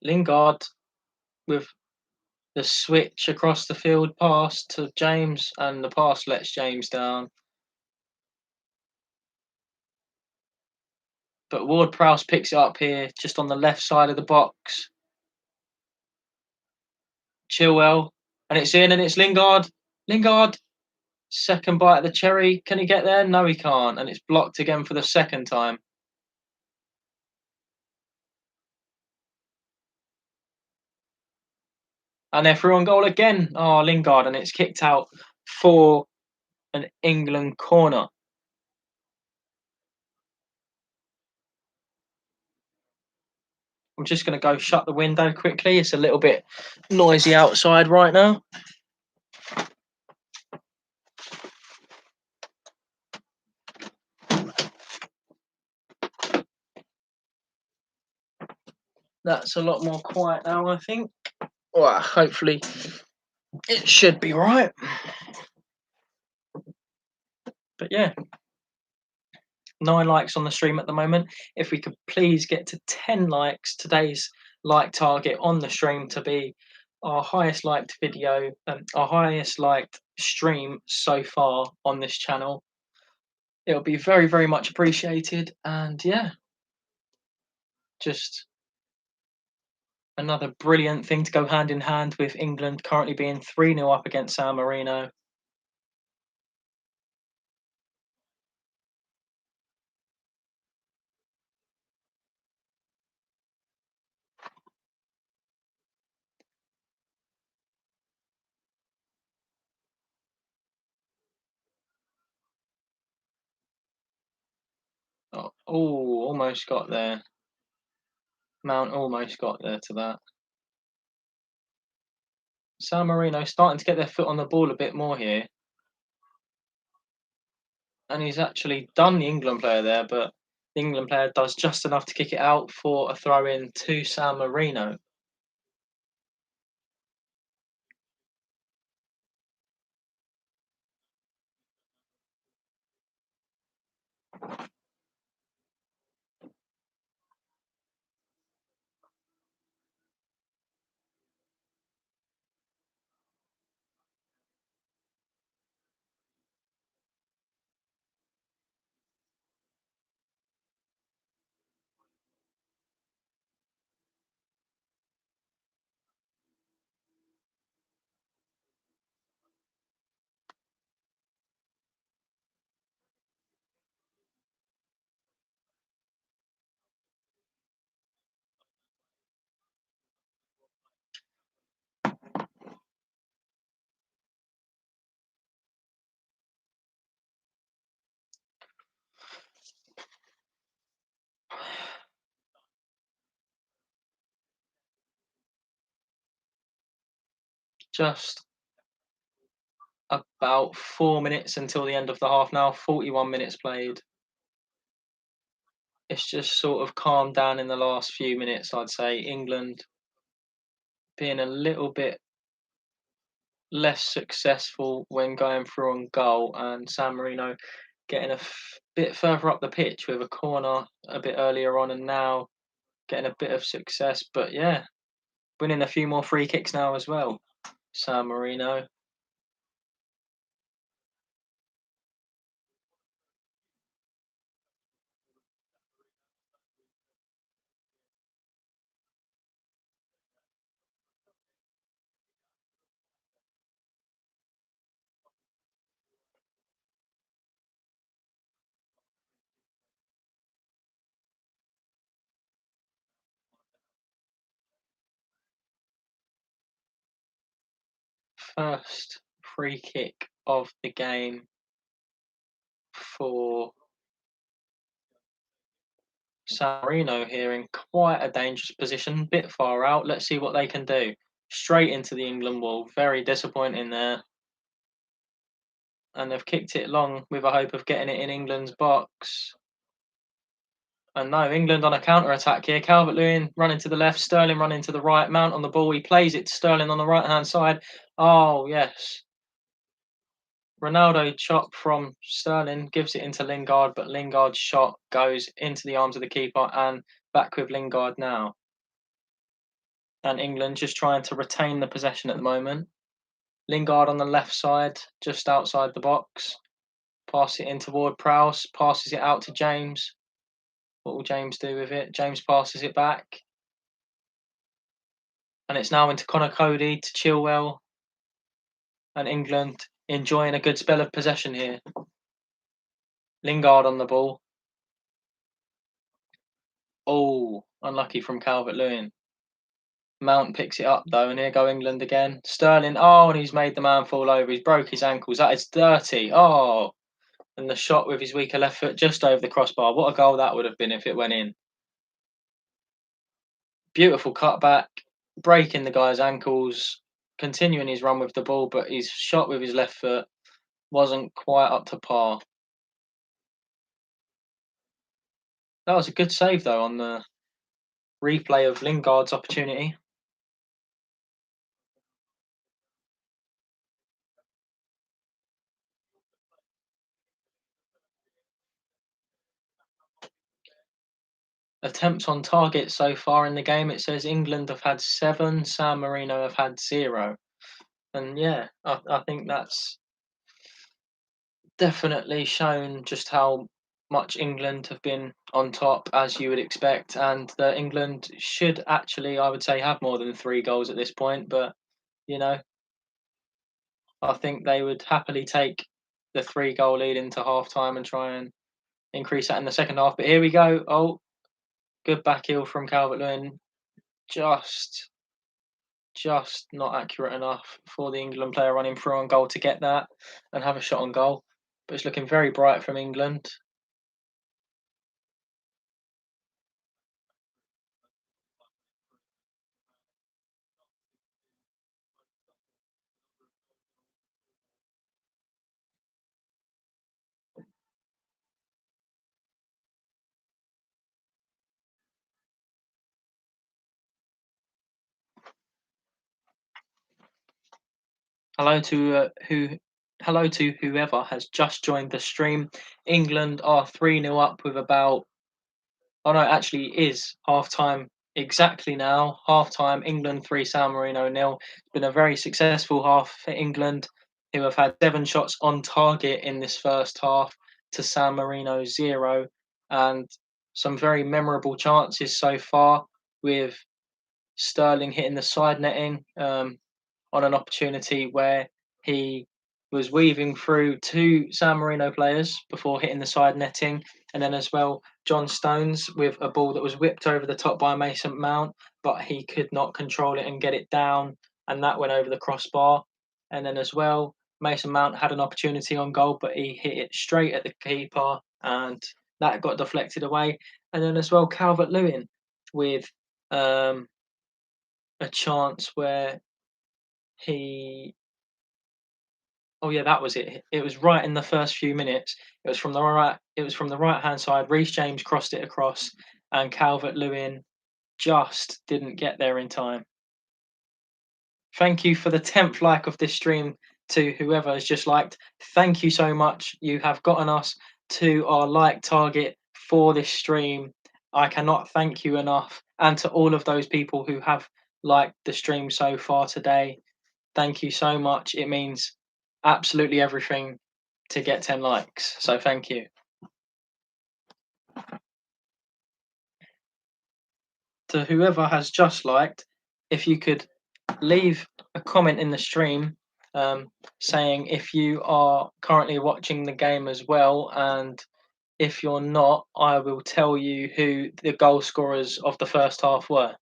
[SPEAKER 1] Lingard with the switch across the field pass to James, and the pass lets James down. But Ward-Prowse picks it up here, just on the left side of the box. Chilwell, and it's in, and it's Lingard. Lingard, second bite of the cherry. Can he get there? No, he can't, and it's blocked again for the second time. And they're through on goal again. Oh, Lingard, and it's kicked out for an England corner. I'm just going to go shut the window quickly. It's a little bit noisy outside right now. That's a lot more quiet now, I think. Well, hopefully it should be right. But yeah, 9 likes on the stream at the moment. If we could please get to 10 likes, today's like target on the stream to be our highest liked video, our highest liked stream so far on this channel. It'll be very, very much appreciated. And yeah, just another brilliant thing to go hand in hand with England currently being 3-0 up against San Marino. Oh, almost got there. Mount almost got there to that. San Marino starting to get their foot on the ball a bit more here. And he's actually done the England player there, but the England player does just enough to kick it out for a throw in to San Marino. Just about 4 minutes until the end of the half now, 41 minutes played. It's just sort of calmed down in the last few minutes, I'd say. England being a little bit less successful when going through on goal, and San Marino getting a bit further up the pitch with a corner a bit earlier on, and now getting a bit of success. But yeah, winning a few more free kicks now as well. San Marino. First free kick of the game for San Marino here in quite a dangerous position, bit far out. Let's see what they can do. Straight into the England wall. Very disappointing there. And they've kicked it long with a hope of getting it in England's box. And no, England on a counter attack here. Calvert-Lewin running to the left, Sterling running to the right. Mount on the ball. He plays it to Sterling on the right hand side. Oh yes, Ronaldo chop from Sterling gives it into Lingard, but Lingard's shot goes into the arms of the keeper and back with Lingard now. And England just trying to retain the possession at the moment. Lingard on the left side, just outside the box. Pass it in toward Prowse, passes it out to James. What will James do with it? James passes it back. And it's now into Connor Cody to Chilwell. And England enjoying a good spell of possession here. Lingard on the ball. Oh, unlucky from Calvert-Lewin. Mount picks it up though, and here go England again. Sterling, oh, and he's made the man fall over. He's broke his ankles. That is dirty. Oh, and the shot with his weaker left foot just over the crossbar. What a goal that would have been if it went in. Beautiful cutback, breaking the guy's ankles, continuing his run with the ball, but his shot with his left foot wasn't quite up to par. That was a good save though on the replay of Lingard's opportunity. Attempts on target so far in the game, it says England have had 7, San Marino have had 0. And yeah, I think that's definitely shown just how much England have been on top, as you would expect, and that England should actually, I would say, have more than 3 goals at this point. But you know, I think they would happily take the 3-goal lead into half time and try and increase that in the second half. But here we go. Oh, good back heel from Calvert-Lewin. Just not accurate enough for the England player running through on goal to get that and have a shot on goal. But it's looking very bright from England. Hello to hello to whoever has just joined the stream. England are 3-0 up with about, oh no, it actually is half time exactly now. Half time, England 3, San Marino 0. It's been a very successful half for England, who have had 7 shots on target in this first half to San Marino 0, and some very memorable chances so far, with Sterling hitting the side netting on an opportunity where he was weaving through 2 San Marino players before hitting the side netting. And then as well, John Stones with a ball that was whipped over the top by Mason Mount, but he could not control it and get it down, and that went over the crossbar. And then as well, Mason Mount had an opportunity on goal, but he hit it straight at the keeper, and that got deflected away. And then as well, Calvert-Lewin with a chance where he Oh yeah, that was it. It was right in the first few minutes. It was from the right hand side. Reece James crossed it across, and Calvert-Lewin just didn't get there in time. Thank you for the 10th like of this stream to whoever has just liked. Thank you so much. You have gotten us to our like target for this stream. I cannot thank you enough. And to all of those people who have liked the stream so far today, thank you so much. It means absolutely everything to get 10 likes. So thank you. To whoever has just liked, if you could leave a comment in the stream saying if you are currently watching the game as well, and if you're not, I will tell you who the goal scorers of the first half were.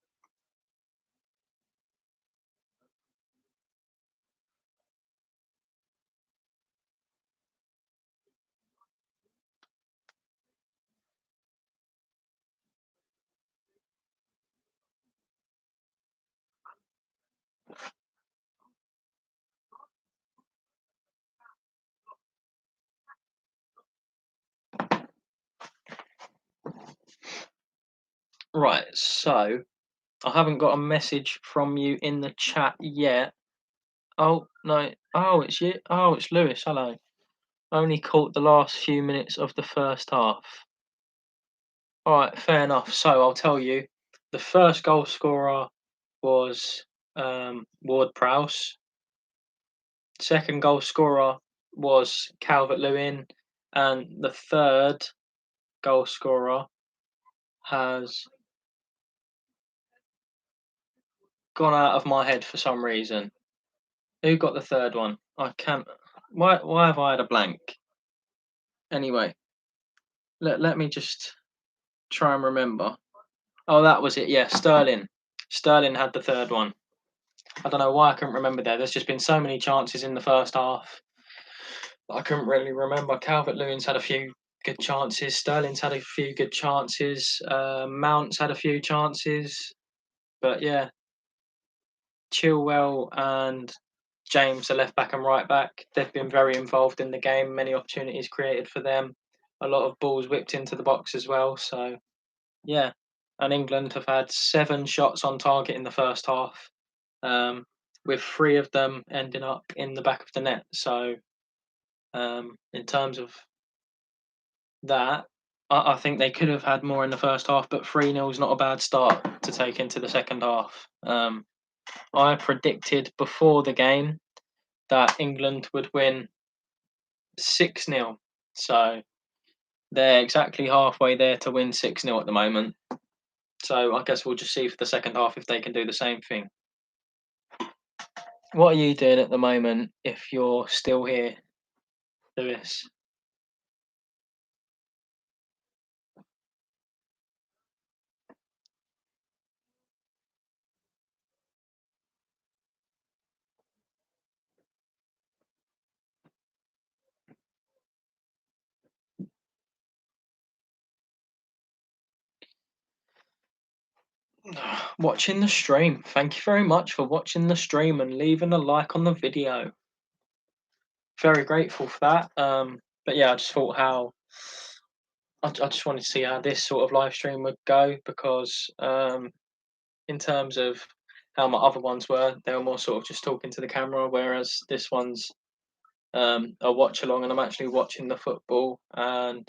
[SPEAKER 1] Right, so I haven't got a message from you in the chat yet. Oh, no. Oh, it's you. Oh, it's Lewis. Hello. Only caught the last few minutes of the first half. All right, fair enough. So I'll tell you, the first goal scorer was Ward-Prowse. Second goal scorer was Calvert-Lewin, and the third goal scorer has gone out of my head for some reason. Who got the third one? I can't. Why have I had a blank? Anyway, let me just try and remember. Oh, that was it. Yeah, Sterling. Sterling had the third one. I don't know why I couldn't remember there. There's just been so many chances in the first half. I couldn't really remember. Calvert-Lewin's had a few good chances. Sterling's had a few good chances. Mount's had a few chances. But yeah, Chilwell and James, the left back and right back, they've been very involved in the game. Many opportunities created for them. A lot of balls whipped into the box as well. So yeah, and England have had 7 shots on target in the first half, with 3 of them ending up in the back of the net. So in terms of that, I think they could have had more in the first half, but 3-0 is not a bad start to take into the second half. I predicted before the game that England would win 6-0. So they're exactly halfway there to win 6-0 at the moment. So I guess we'll just see for the second half if they can do the same thing. What are you doing at the moment if you're still here, Lewis? Watching the stream. Thank you very much for watching the stream and leaving a like on the video. Very grateful for that. But yeah, I just thought I just wanted to see how this sort of live stream would go because in terms of how my other ones were, they were more sort of just talking to the camera, whereas this one's a watch along and I'm actually watching the football. And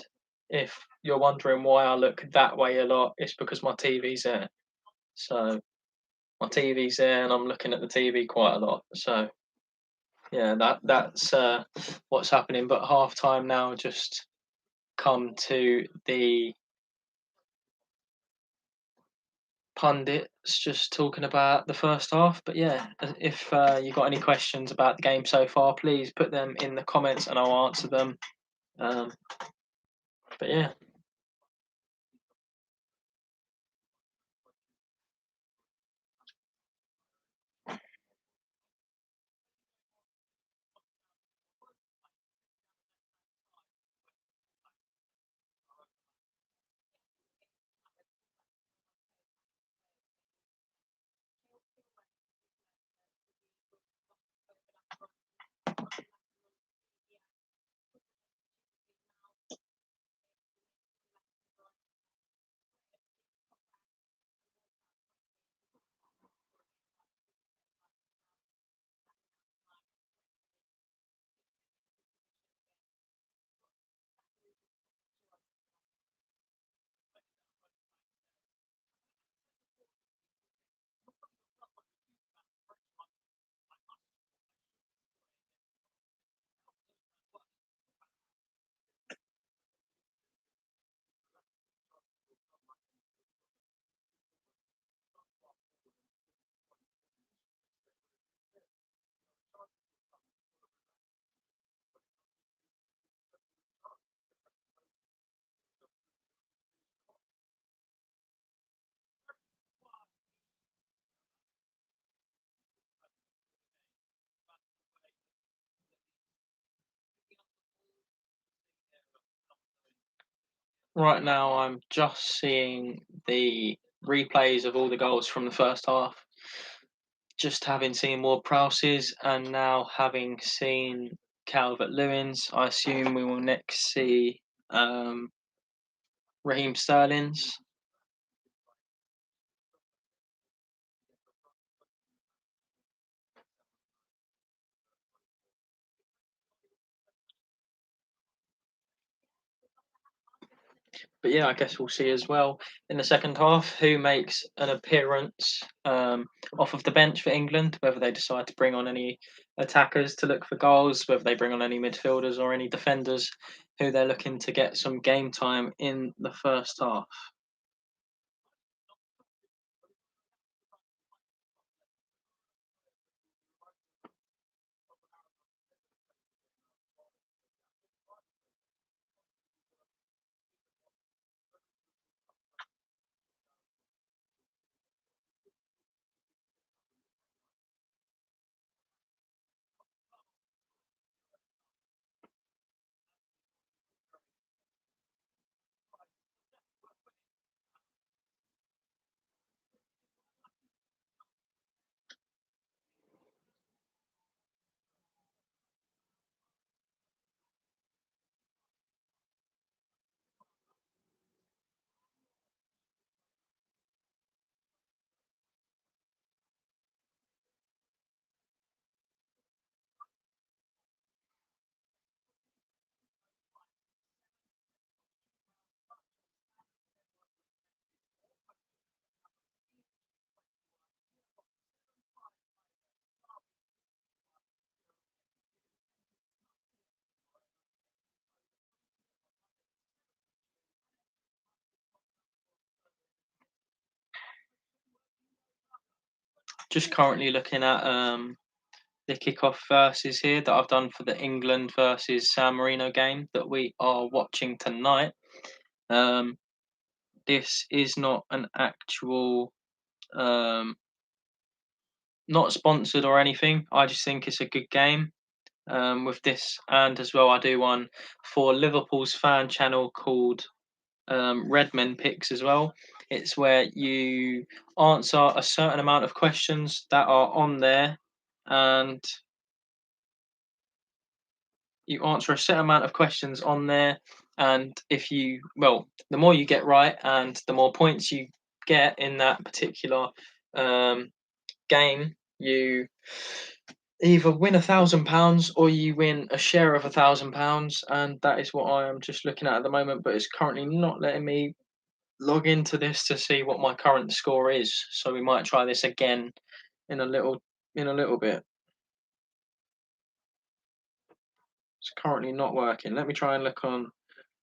[SPEAKER 1] if you're wondering why I look that way a lot, it's because my TV's there. So my TV's there and I'm looking at the TV quite a lot. So yeah, that's what's happening. But half time now, just come to the pundits just talking about the first half. But yeah, if you got any questions about the game so far, please put them in the comments and I'll answer them. But yeah. Right now, I'm just seeing the replays of all the goals from the first half. Just having seen Ward Prowse's and now having seen Calvert-Lewin's, I assume we will next see Raheem Sterling's. But yeah, I guess we'll see as well in the second half who makes an appearance off of the bench for England, whether they decide to bring on any attackers to look for goals, whether they bring on any midfielders or any defenders who they're looking to get some game time in the first half. Just currently looking at the kickoff verses here that I've done for the England versus San Marino game that we are watching tonight. Um, this is not an actual, not sponsored or anything. I just think it's a good game with this, and as well, I do one for Liverpool's fan channel called Redmen Picks as well. It's where you answer a certain amount of questions that are on there, and you answer a set amount of questions on there, and if you, well, the more you get right and the more points you get in that particular um, game, you either win £1,000 or you win a share of £1,000, and that is what I am just looking at the moment. But it's currently not letting me log into this to see what my current score is. So we might try this again in a little bit. It's currently not working. Let me try and look on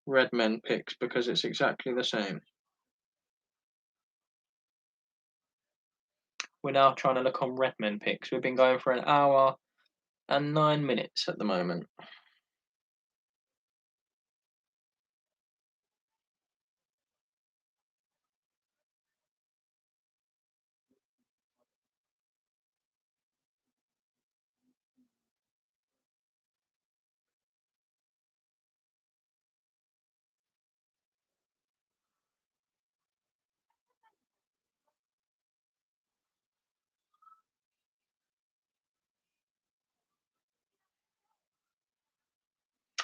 [SPEAKER 1] Redmen Picks because it's exactly the same. We're now trying to look on Redmen Picks. We've been going for an hour and 9 minutes at the moment.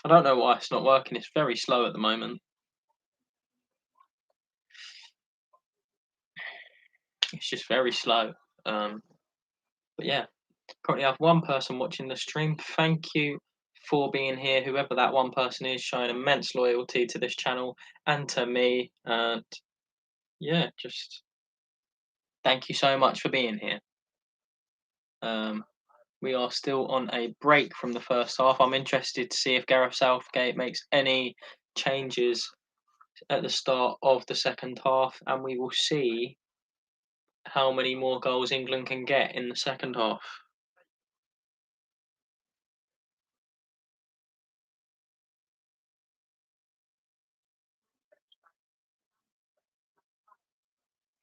[SPEAKER 1] I don't know why it's not working. It's very slow at the moment. It's just very slow. But yeah, currently have one person watching the stream. Thank you for being here, whoever that one person is, showing immense loyalty to this channel and to me. And yeah, just thank you so much for being here. We are still on a break from the first half. I'm interested to see if Gareth Southgate makes any changes at the start of the second half, and we will see how many more goals England can get in the second half.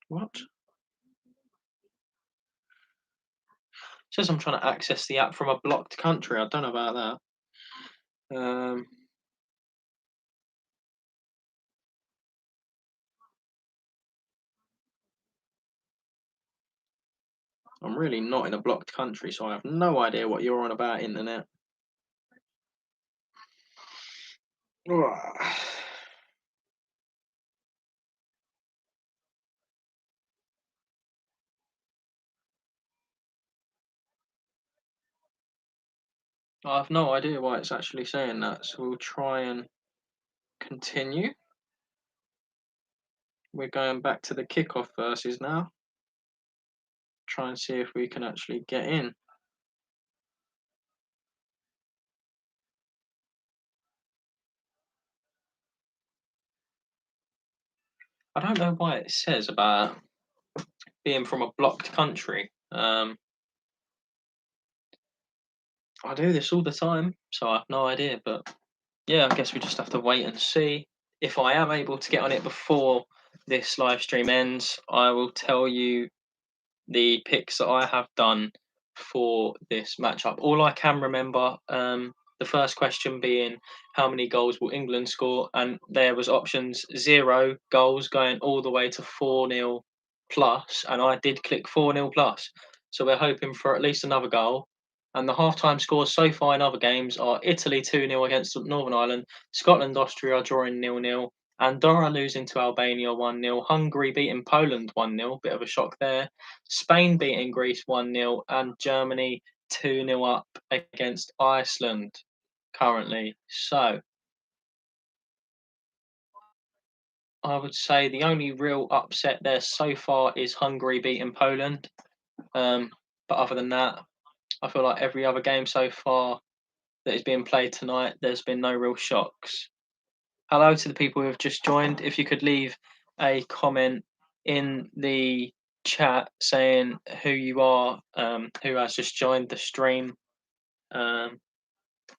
[SPEAKER 1] What? It says I'm trying to access the app from a blocked country. I don't know about that. I'm really not in a blocked country, so I have no idea what you're on about, internet. I have no idea why it's actually saying that, so we'll try and continue. We're going back to the kickoff verses now. Try and see if we can actually get in. I don't know why it says about being from a blocked country. I do this all the time, so I have no idea. But yeah, I guess we just have to wait and see. If I am able to get on it before this live stream ends, I will tell you the picks that I have done for this matchup. All I can remember, the first question being how many goals will England score, and there was options 0 goals going all the way to 4-0 plus, and I did click 4-0 plus. So we're hoping for at least another goal. And the half-time scores so far in other games are Italy 2-0 against Northern Ireland, Scotland, Austria drawing 0-0, Andorra losing to Albania 1-0, Hungary beating Poland 1-0, bit of a shock there, Spain beating Greece 1-0, and Germany 2-0 up against Iceland currently. So I would say the only real upset there so far is Hungary beating Poland. But other than that, I feel like every other game so far that is being played tonight, there's been no real shocks. Hello to the people who have just joined. If you could leave a comment in the chat saying who you are, who has just joined the stream,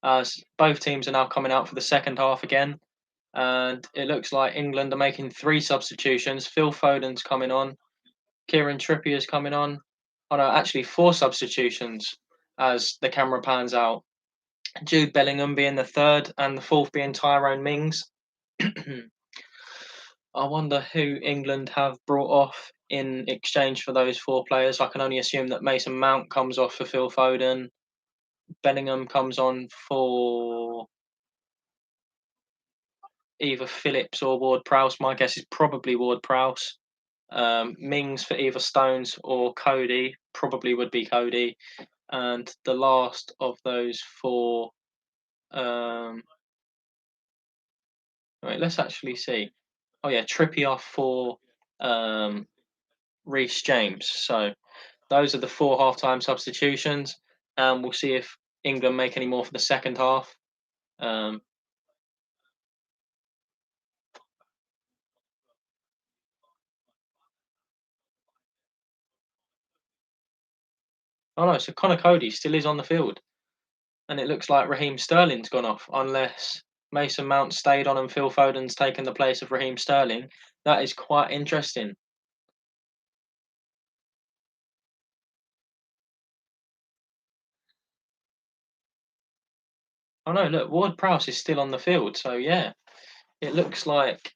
[SPEAKER 1] as both teams are now coming out for the second half again. And it looks like England are making 3 substitutions. Phil Foden's coming on, Kieran Trippier's coming on. Oh no, actually 4 substitutions as the camera pans out. Jude Bellingham being the third, and the fourth being Tyrone Mings. I wonder who England have brought off in exchange for those 4 players. I can only assume that Mason Mount comes off for Phil Foden. Bellingham comes on for either Phillips or Ward-Prowse. My guess is probably Ward-Prowse. Mings for either Stones or Cody. Probably would be Cody. And the last of those 4... wait, let's actually see. Oh yeah, Trippier for Reece James. So those are the 4 half-time substitutions, and we'll see if England make any more for the second half. Oh no, so Connor Cody still is on the field, and it looks like Raheem Sterling's gone off, unless Mason Mount stayed on and Phil Foden's taken the place of Raheem Sterling. That is quite interesting. Oh no, look, Ward-Prowse is still on the field, so yeah, it looks like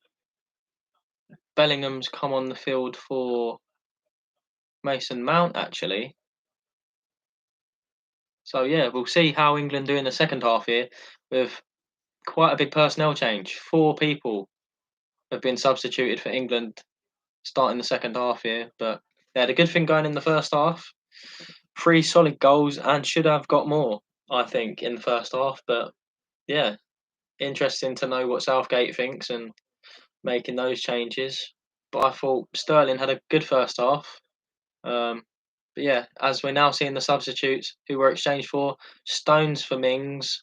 [SPEAKER 1] Bellingham's come on the field for Mason Mount, actually. So yeah, we'll see how England do in the second half here, with quite a big personnel change. 4 people have been substituted for England starting the second half here, but they had a good thing going in the first half. 3 solid goals and should have got more, I think, in the first half. But yeah, interesting to know what Southgate thinks and making those changes. But I thought Sterling had a good first half. But yeah, as we're now seeing the substitutes who were exchanged for, Stones for Mings.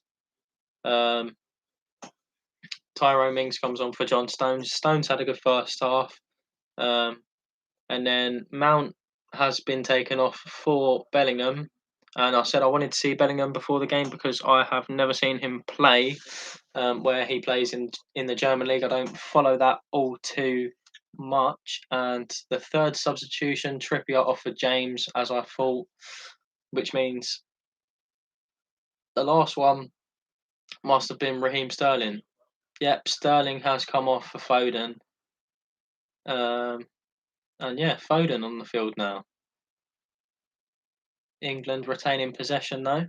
[SPEAKER 1] Tyrone Mings comes on for John Stones. Stones had a good first half. And then Mount has been taken off for Bellingham. And I said I wanted to see Bellingham before the game because I have never seen him play where he plays in the German league. I don't follow that all too much. And the third substitution, Trippier off for James, as I thought, which means the last one must have been Raheem Sterling. Yep, Sterling has come off for Foden. And yeah, Foden on the field now. England retaining possession though.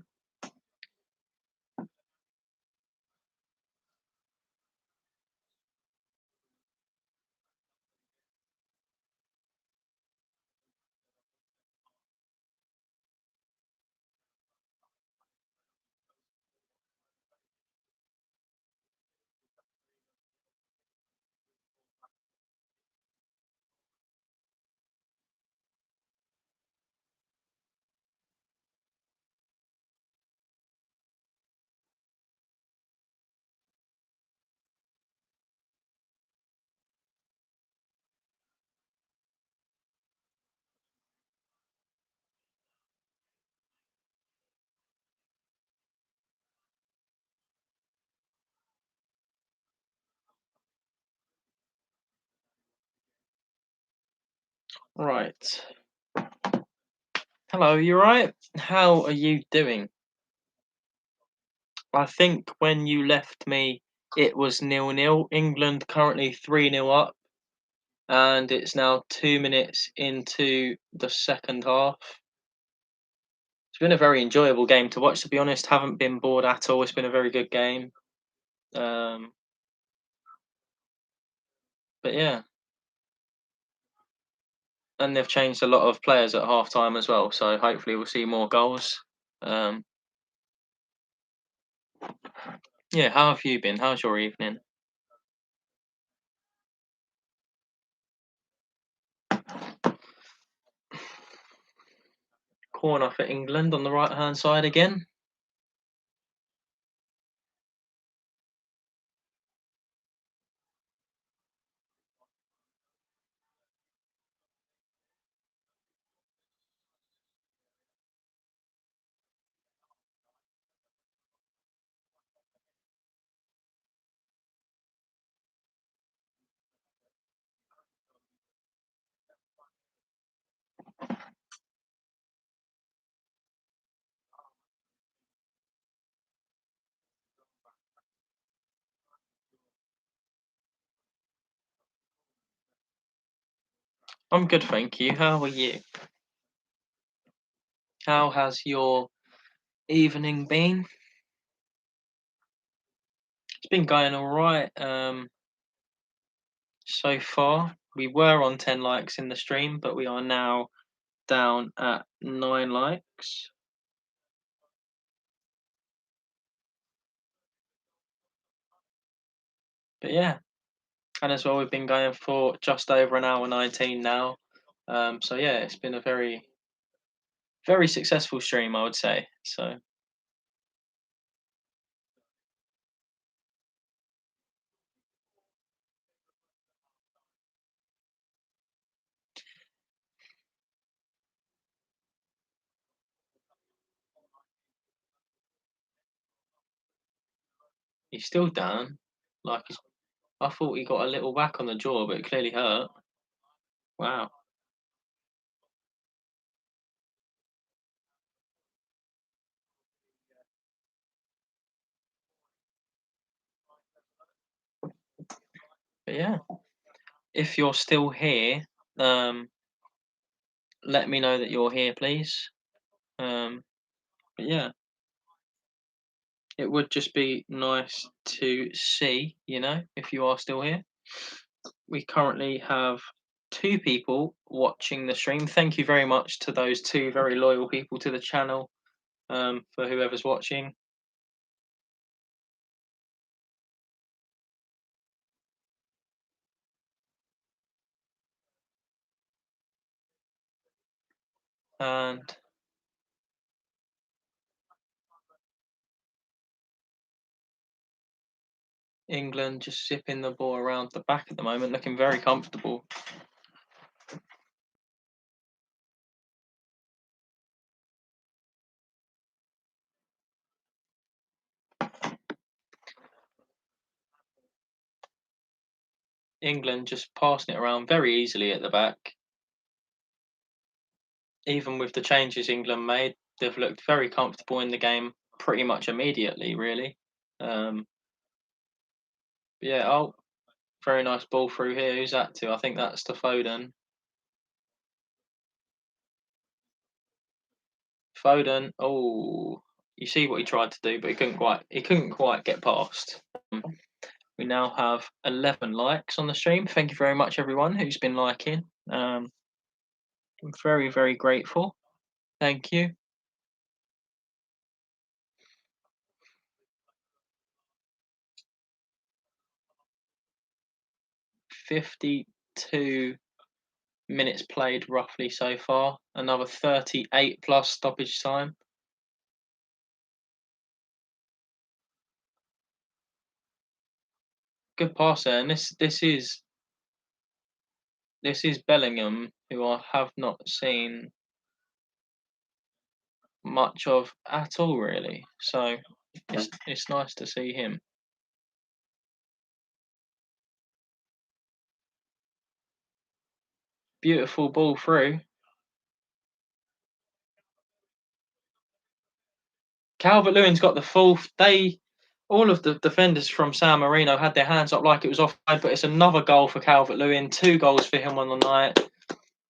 [SPEAKER 1] Right. Hello, you right? How are you doing? I think when you left me, it was 0-0. England currently 3-0 up, and it's now 2 minutes into the second half. It's been a very enjoyable game to watch, to be honest. Haven't been bored at all. It's been a very good game. Um, but yeah, and they've changed a lot of players at half time as well, so hopefully we'll see more goals. Um, yeah, how have you been? How's your evening? Corner for England on the right hand side again. I'm good, thank you. How are you? How has your evening been? It's been going all right so far. We were on 10 likes in the stream, but we are now down at 9 likes. But yeah, and as well, we've been going for just over an hour 19 now. So yeah, it's been a very, very successful stream, I would say. So he's still down. Like I thought he got a little whack on the jaw, but it clearly hurt. Wow. But yeah, if you're still here, um, let me know that you're here, please. Um, but yeah, it would just be nice to see, if you are still here. We currently have two people watching the stream. Thank you very much to those two very loyal people to the channel, for whoever's watching. And England just zipping the ball around the back at the moment, looking very comfortable. England just passing it around very easily at the back. Even with the changes England made, they've looked very comfortable in the game pretty much immediately, really. Um, yeah, oh, very nice ball through here. Who's that to? I think that's to Foden. Foden. Oh, you see what he tried to do, but he couldn't quite get past. We now have 11 likes on the stream. Thank you very much, everyone who's been liking. I'm very, very grateful. Thank you. 52 minutes played roughly so far. Another 38 plus stoppage time. Good pass there, and this is Bellingham, who I have not seen much of at all, really. So it's nice to see him. Beautiful ball through. Calvert-Lewin's got the full. All of the defenders from San Marino had their hands up like it was offside, but it's another goal for Calvert-Lewin. 2 goals for him on the night.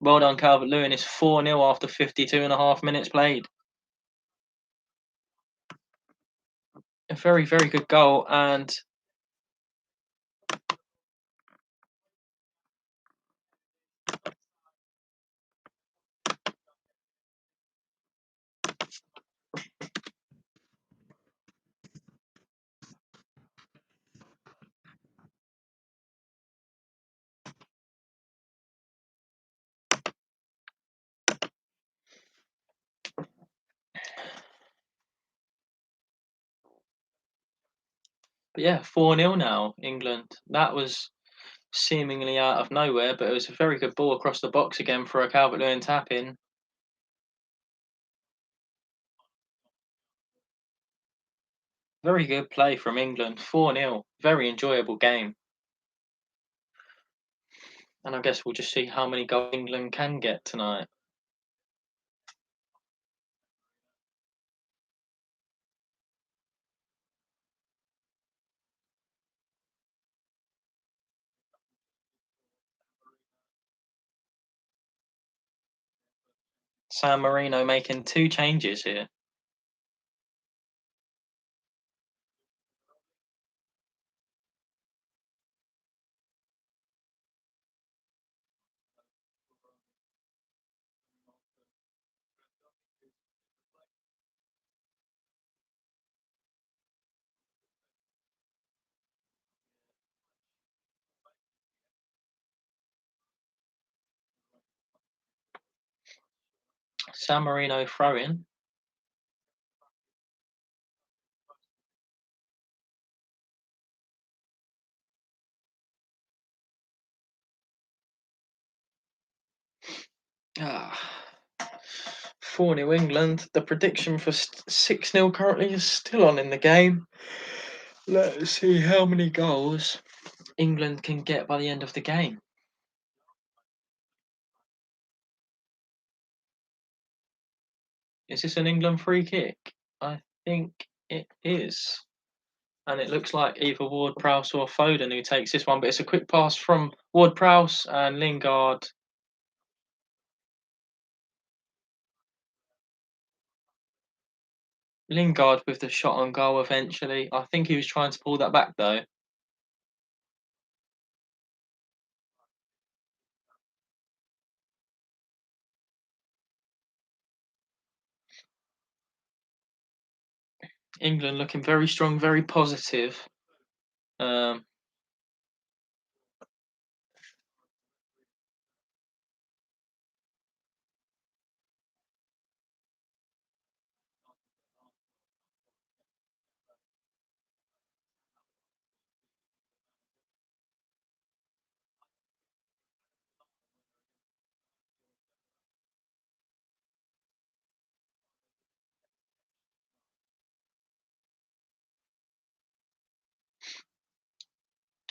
[SPEAKER 1] Well done, Calvert-Lewin. It's 4-0 after 52.5 minutes played. A very, very good goal, and but yeah, 4-0 now, England. That was seemingly out of nowhere, but it was a very good ball across the box again for a Calvert-Lewin tap-in. Very good play from England. 4-0. Very enjoyable game. And I guess we'll just see how many goals England can get tonight. San Marino making 2 changes here. San Marino throw-in. Ah. 4-0 England. The prediction for 6-0 currently is still on in the game. Let's see how many goals England can get by the end of the game. Is this an England free kick? I think it is. And it looks like either Ward-Prowse or Foden who takes this one, but it's a quick pass from Ward-Prowse and Lingard. Lingard with the shot on goal eventually. I think he was trying to pull that back though. England looking very strong, very positive.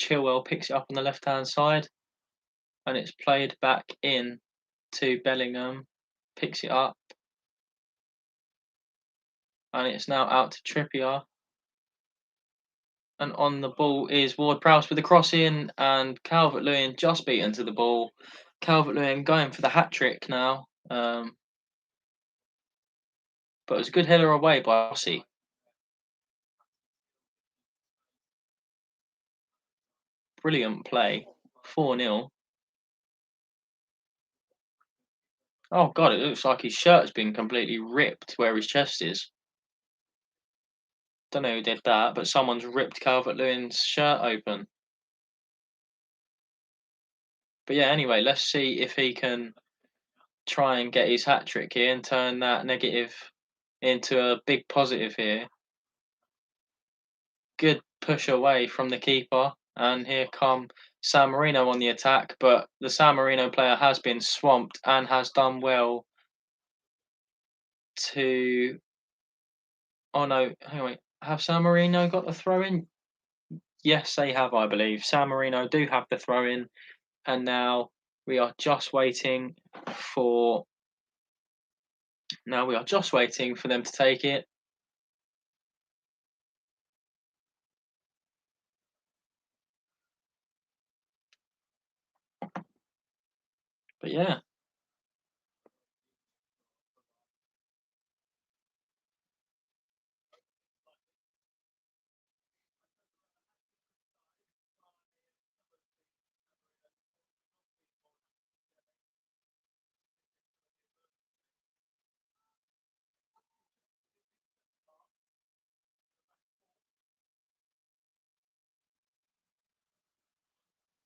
[SPEAKER 1] Chilwell picks it up on the left-hand side, and it's played back in to Bellingham. Picks it up, and it's now out to Trippier. And on the ball is Ward-Prowse with the cross in, and Calvert-Lewin just beaten to the ball. Calvert-Lewin going for the hat-trick now. But it was a good header away by Rossi. Brilliant play. 4-0. Oh god, it looks like his shirt's been completely ripped where his chest is. Don't know who did that, but someone's ripped Calvert-Lewin's shirt open. But yeah, anyway, let's see if he can try and get his hat trick here and turn that negative into a big positive here. Good push away from the keeper, and here come San Marino on the attack, but the San Marino player has been swamped and has done well to. Oh no, hang on, have San Marino got the throw in? Yes, they have, I believe. San Marino do have the throw in, and now we are just waiting for. Now we are just waiting for them to take it. But yeah,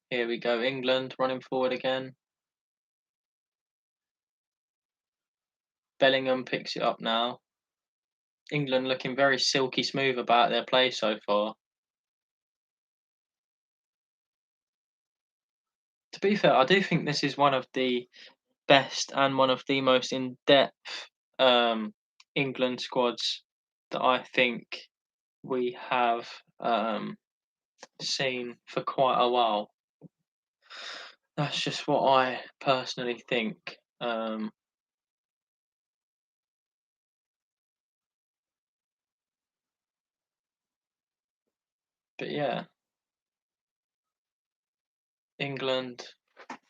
[SPEAKER 1] here we go. England running forward again. Bellingham picks it up now. England looking very silky smooth about their play so far. To be fair, I do think this is one of the best and one of the most in-depth England squads that I think we have seen for quite a while. That's just what I personally think. But yeah, England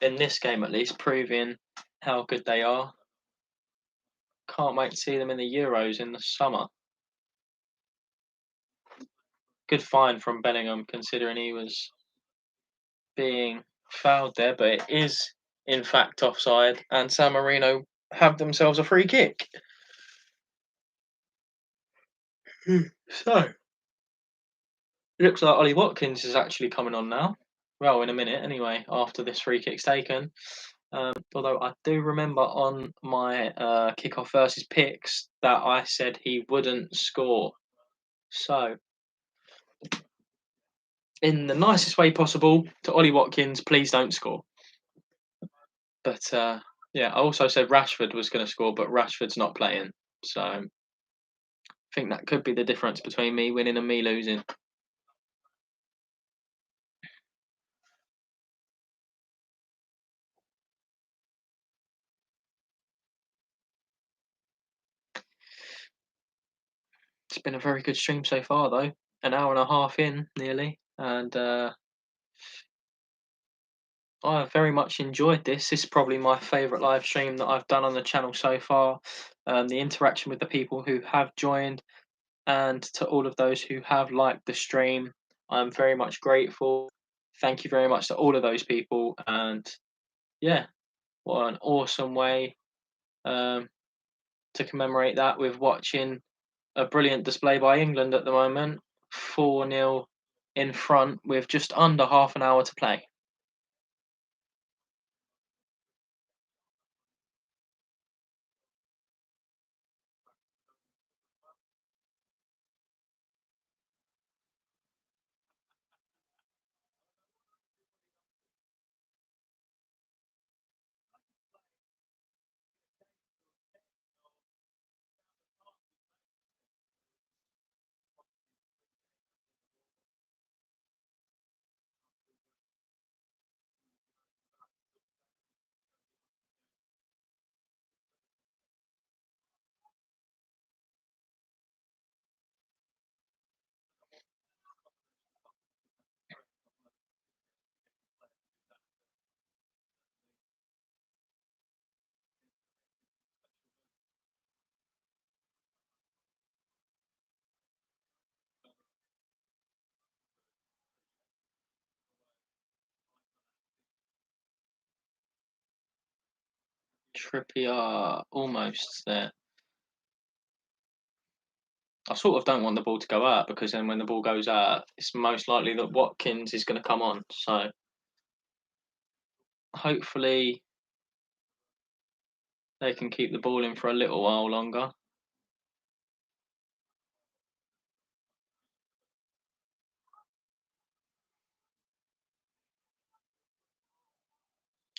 [SPEAKER 1] in this game at least proving how good they are. Can't wait to see them in the Euros in the summer. Good find from Bellingham considering he was being fouled there, but it is in fact offside, and San Marino have themselves a free kick. So it looks like Ollie Watkins is actually coming on now. Well, in a minute anyway, after this free kick's taken. Although I do remember on my kickoff versus picks that I said he wouldn't score. So, in the nicest way possible, to Ollie Watkins, please don't score. But yeah, I also said Rashford was going to score, but Rashford's not playing. So, I think that could be the difference between me winning and me losing. It's been a very good stream so far, though. An hour and a half in, nearly. And I very much enjoyed this. This is probably my favourite live stream that I've done on the channel so far. The interaction with the people who have joined, and to all of those who have liked the stream, I'm very much grateful. Thank you very much to all of those people. And yeah, what an awesome way to commemorate that with watching a brilliant display by England at the moment. 4-0 in front with just under half an hour to play. Trippier almost there. I sort of don't want the ball to go out because then when the ball goes out, it's most likely that Watkins is going to come on. So hopefully they can keep the ball in for a little while longer.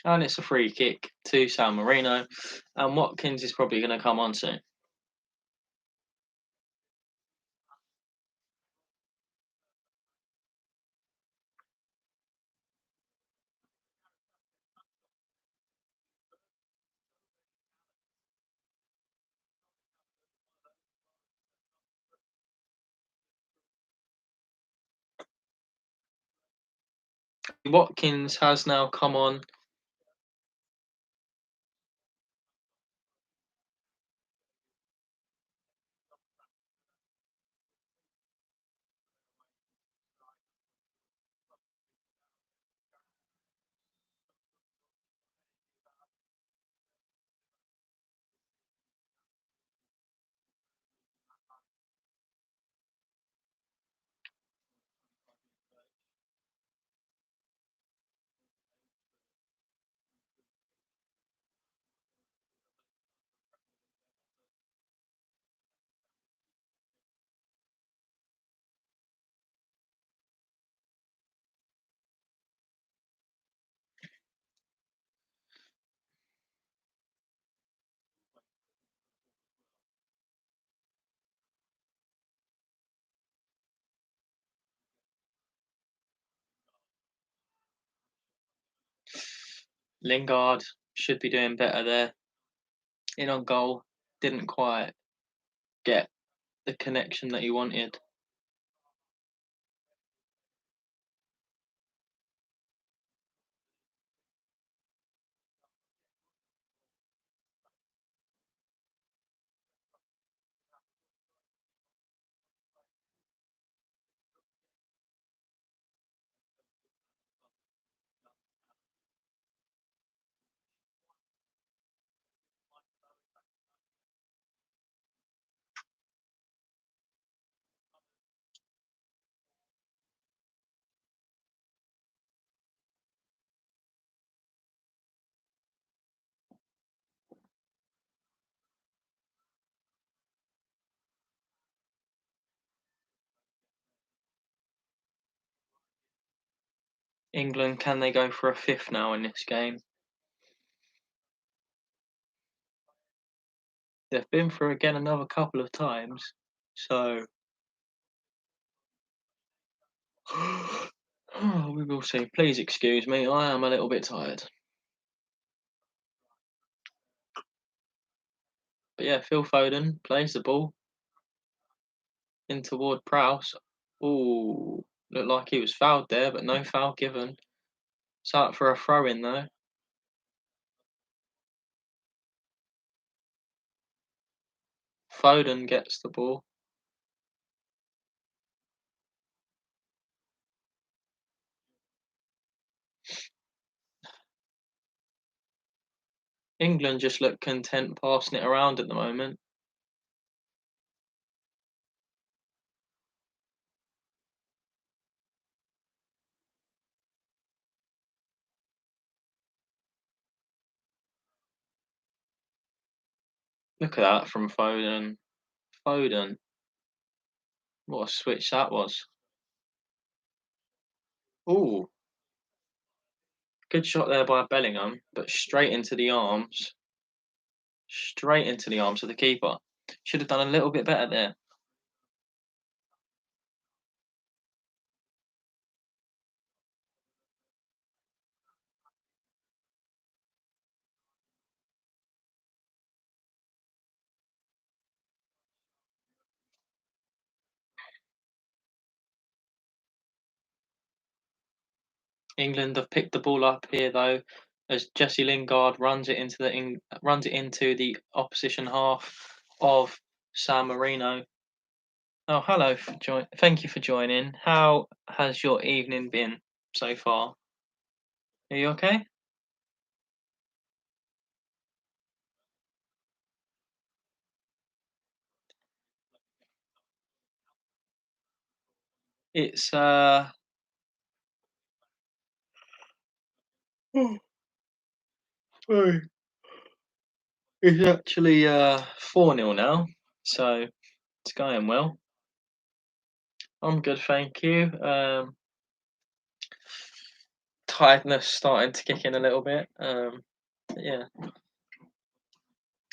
[SPEAKER 1] And it's a free kick to San Marino. And Watkins is probably going to come on soon. Watkins has now come on. Lingard should be doing better there. In on goal, didn't quite get the connection that he wanted. England, can they go for a fifth now in this game? They've been for again another couple of times, so we will see. Please excuse me, I am a little bit tired. But yeah, Phil Foden plays the ball in toward Prowse. Ooh, looked like he was fouled there, but no foul given. It's out for a throw in though. Foden gets the ball. England just look content passing it around at the moment. Look at that from Foden. Foden. What a switch that was. Ooh, good shot there by Bellingham, but straight into the arms. Straight into the arms of the keeper. Should have done a little bit better there. England have picked the ball up here though, as Jesse Lingard runs it into the opposition half of San Marino. Oh, hello Thank you for joining. How has your evening been so far? Are you okay? It's sorry. It's actually 4-0 now, so it's going well. I'm good, thank you. Tiredness starting to kick in a little bit. But yeah,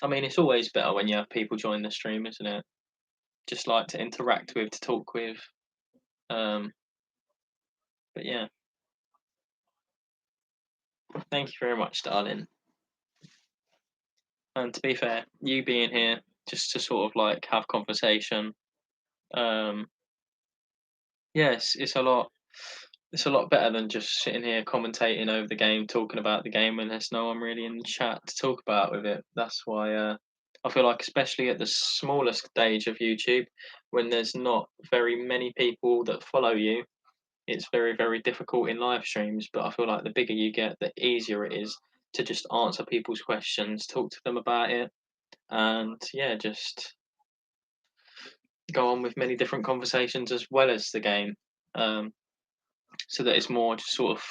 [SPEAKER 1] I mean, it's always better when you have people join the stream, isn't it? Just like to interact with, to talk with. Um, but yeah, thank you very much, darling. And to be fair, you being here just to sort of like have conversation, um, yes, it's a lot better than just sitting here commentating over the game, talking about the game when there's no one really in the chat to talk about with it. That's why I feel like, especially at the smallest stage of YouTube, when there's not very many people that follow you, it's very, very difficult in live streams. But I feel like the bigger you get, the easier it is to just answer people's questions, talk to them about it, and yeah, just go on with many different conversations as well as the game. Um, so that it's more just sort of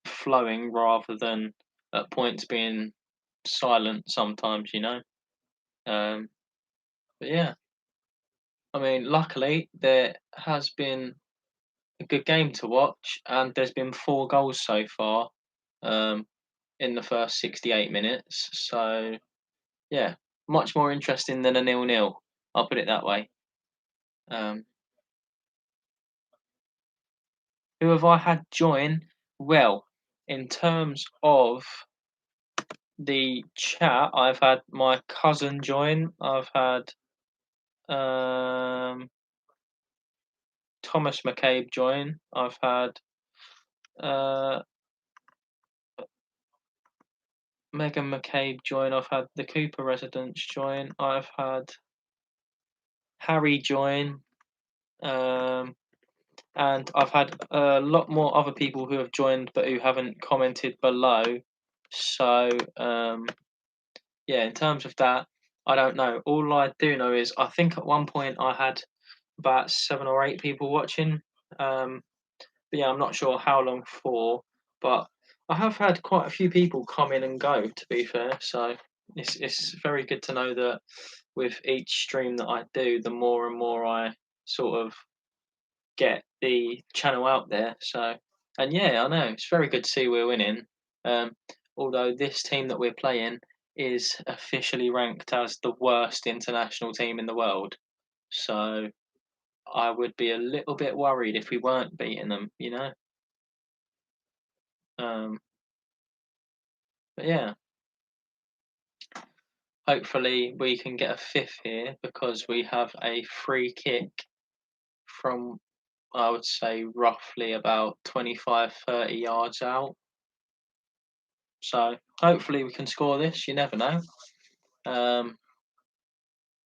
[SPEAKER 1] flowing rather than at points being silent sometimes, you know. Um, but yeah, I mean, luckily there has been a good game to watch, and there's been 4 goals so far um, in the first 68 minutes. So yeah, much more interesting than a 0-0. I'll put it that way. Um, who have I had join? Well, in terms of the chat, I've had my cousin join. I've had Thomas McCabe join. I've had uh, Megan McCabe join. I've had the Cooper residents join. I've had Harry join. Um, and I've had a lot more other people who have joined but who haven't commented below. So yeah, in terms of that, I don't know. All I do know is I think at one point I had about 7 or 8 people watching. But yeah, I'm not sure how long for, but I have had quite a few people come in and go, to be fair. So it's very good to know that with each stream that I do, the more and more I sort of get the channel out there. So, and yeah, I know it's very good to see we're winning. Um, although this team that we're playing is officially ranked as the worst international team in the world. So I would be a little bit worried if we weren't beating them, you know. Um, but yeah, hopefully we can get a fifth here because we have a free kick from, I would say, roughly about 25, 30 yards out. So hopefully we can score this. You never know. Um,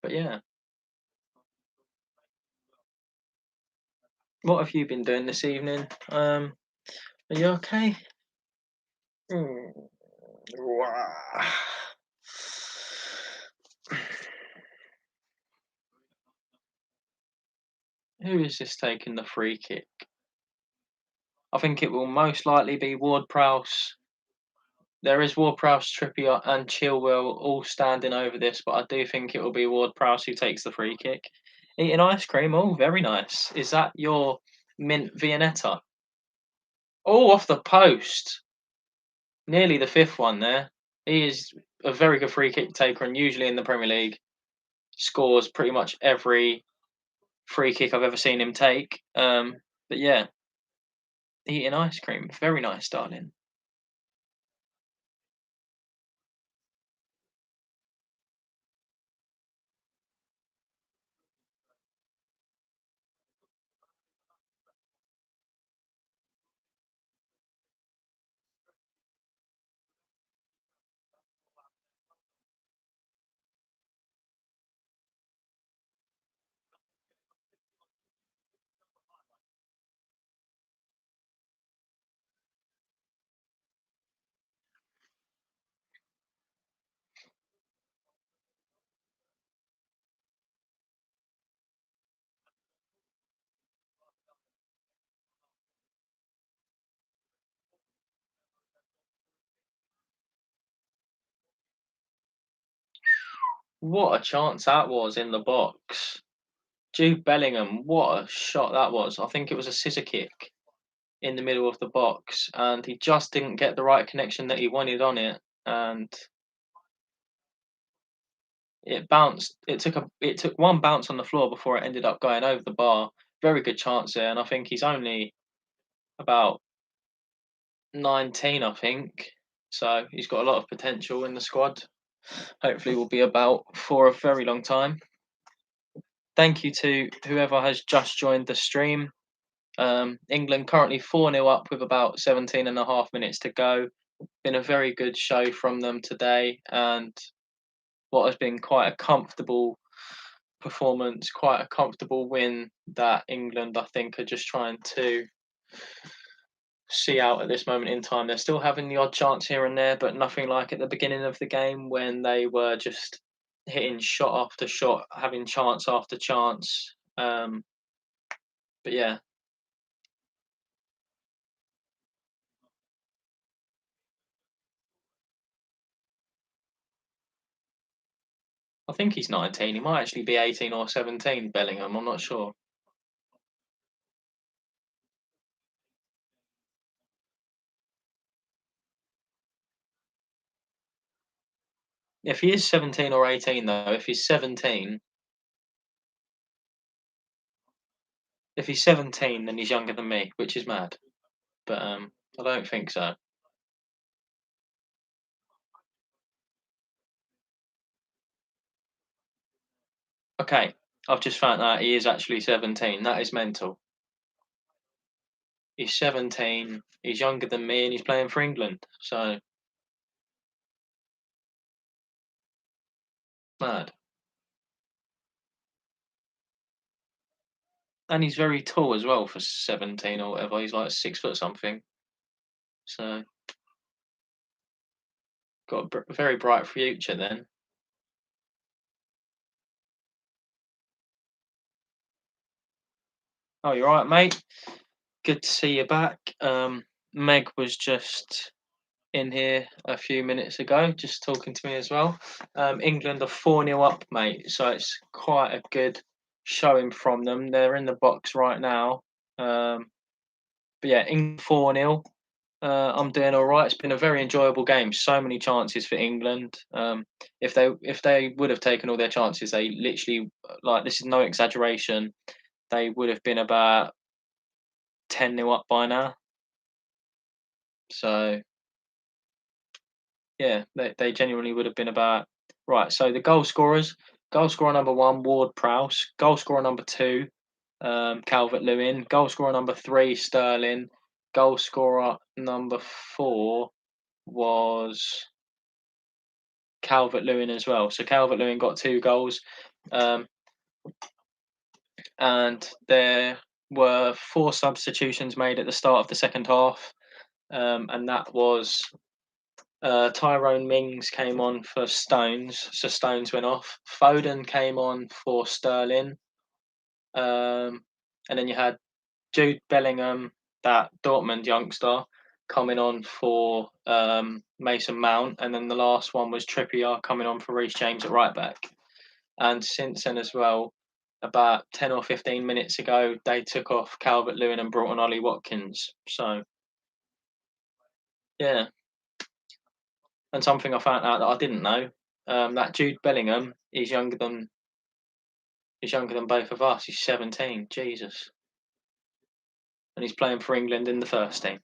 [SPEAKER 1] but yeah, what have you been doing this evening? Are you okay? Hmm. Who is this taking the free kick? I think it will most likely be Ward Prowse. There is Ward Prowse, Trippier, and Chilwell all standing over this, but I do think it will be Ward Prowse who takes the free kick. Eating ice cream, oh, very nice. Is that your mint Viennetta? Oh, off the post. Nearly the fifth one there. He is a very good free kick taker, and usually in the Premier League scores pretty much every free kick I've ever seen him take. But yeah, eating ice cream, very nice, darling. What a chance that was in the box. Jude Bellingham, what a shot that was. I think it was a scissor kick in the middle of the box, and he just didn't get the right connection that he wanted on it, and it bounced. It took one bounce on the floor before it ended up going over the bar. Very good chance there, and I think he's only about 19, I think. So he's got a lot of potential in the squad. Hopefully, will be about for a very long time. Thank you to whoever has just joined the stream. England currently 4-0 up with about 17 and a half minutes to go. Been a very good show from them today, and what has been quite a comfortable performance, quite a comfortable win that England, I think, are just trying to see out at this moment in time. They're still having the odd chance here and there, but nothing like at the beginning of the game when they were just hitting shot after shot, having chance after chance. But yeah, I think he's 19. He might actually be 18 or 17, Bellingham. I'm not sure. If he is 17 or 18, though, if he's 17, then he's younger than me, which is mad. But I don't think so. Okay, I've just found out he is actually 17. That is mental. He's 17. He's younger than me, and he's playing for England. So mad. And he's very tall as well for 17 or whatever. He's like 6 foot something. So got a very bright future then. Oh, you're right, mate. Good to see you back. Meg was just in here a few minutes ago, just talking to me as well. England are 4-0 up, mate, so it's quite a good showing from them. They're in the box right now. But yeah, England 4-0. I'm doing all right. It's been a very enjoyable game. So many chances for England. If they would have taken all their chances, they literally, like, this is no exaggeration, they would have been about 10-0 up by now. So yeah, they genuinely would have been about right. So the goal scorers: goal scorer number one, Ward Prowse; goal scorer number two, Calvert Lewin; goal scorer number three, Sterling; goal scorer number four was Calvert Lewin as well. So Calvert Lewin got two goals, um, and there were four substitutions made at the start of the second half, and that was Tyrone Mings came on for Stones, so Stones went off. Foden came on for Sterling, and then you had Jude Bellingham, that Dortmund youngster, coming on for Mason Mount, and then the last one was Trippier coming on for Reece James at right back. And since then as well, about 10 or 15 minutes ago, they took off Calvert Lewin and brought on Ollie Watkins. So yeah, and something I found out that I didn't know, that Jude Bellingham is younger than both of us. He's 17. Jesus, and he's playing for England in the first team.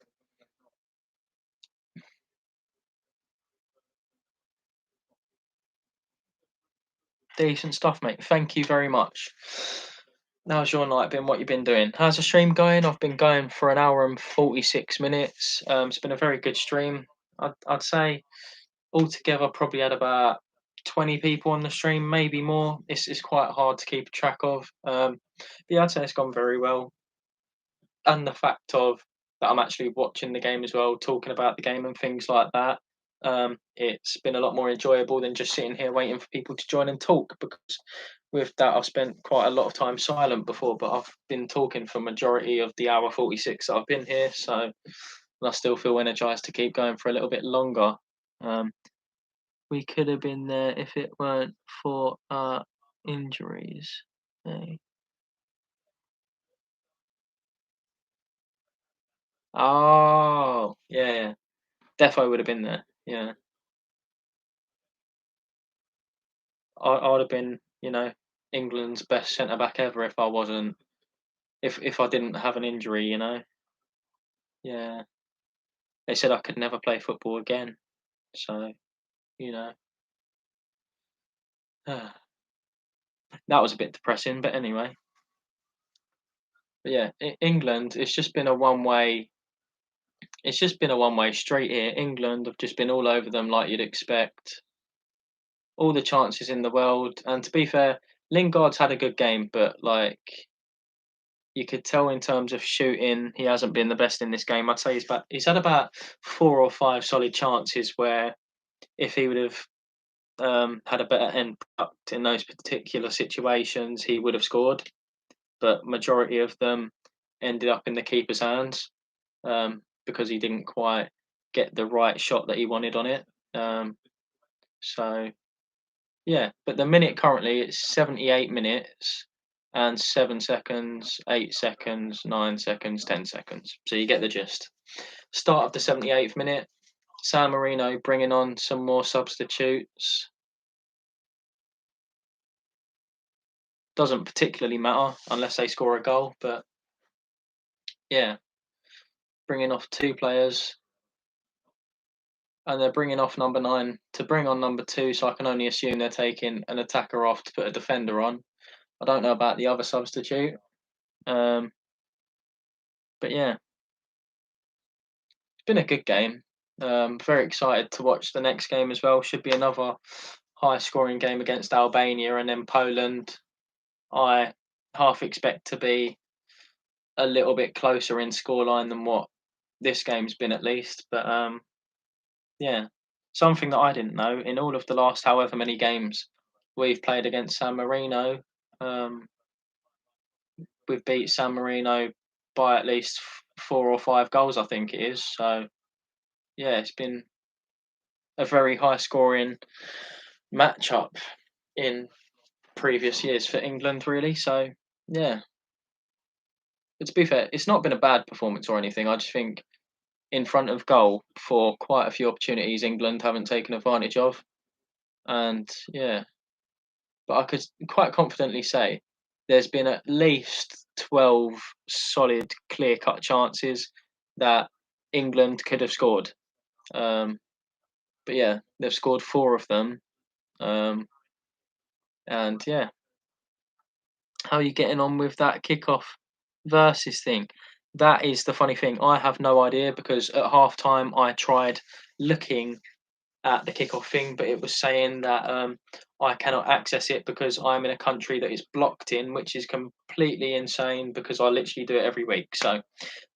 [SPEAKER 1] Decent stuff, mate. Thank you very much. How's your night been? What you been doing? How's the stream going? I've been going for an hour and 46 minutes. It's been a very good stream. I'd say altogether probably had about 20 people on the stream, maybe more. It's quite hard to keep track of. But yeah, I'd say it's gone very well. And the fact of that I'm actually watching the game as well, talking about the game and things like that. It's been a lot more enjoyable than just sitting here waiting for people to join and talk, because with that I've spent quite a lot of time silent before, but I've been talking for majority of the hour 46 that I've been here, so I still feel energized to keep going for a little bit longer. Um, We could have been there if it weren't for our injuries. Hey. Oh, yeah, yeah. Defo would have been there. Yeah, I'd have been, England's best centre back ever if I wasn't, if I didn't have an injury. Yeah. They said I could never play football again. So, you know, that was a bit depressing. But anyway, but yeah, England. It's just been a one way. It's just been a one way straight here. England have just been all over them like you'd expect. All the chances in the world. And to be fair, Lingard's had a good game, but you could tell in terms of shooting, he hasn't been the best in this game. I'd say he's had about 4 or 5 solid chances where if he would have had a better end product in those particular situations, he would have scored. But majority of them ended up in the keeper's hands because he didn't quite get the right shot that he wanted on it. So yeah, but the minute currently it's 78 minutes and 7 seconds, 8 seconds, 9 seconds, 10 seconds. So you get the gist. Start of the 78th minute, San Marino bringing on some more substitutes. Doesn't particularly matter unless they score a goal, but yeah, bringing off 2 players and they're bringing off number 9 to bring on number 2, so I can only assume they're taking an attacker off to put a defender on. I don't know about the other substitute. Um, but yeah, it's been a good game. Very excited to watch the next game as well. Should be another high scoring game against Albania, and then Poland. I half expect to be a little bit closer in scoreline than what this game's been at least. But yeah, something that I didn't know in all of the last however many games we've played against San Marino, um, we've beat San Marino by at least 4 or 5 goals, I think it is. So yeah, it's been a very high scoring matchup in previous years for England, really. So yeah, but to be fair, it's not been a bad performance or anything. I just think in front of goal for quite a few opportunities England haven't taken advantage of, and yeah, but I could quite confidently say there's been at least 12 solid, clear cut chances that England could have scored. Um, but yeah, they've scored 4 of them. Um, and yeah, how are you getting on with that kickoff versus thing? That is the funny thing. I have no idea because at half time I tried looking at the kickoff thing, but it was saying that I cannot access it because I'm in a country that is blocked in, which is completely insane because I literally do it every week. So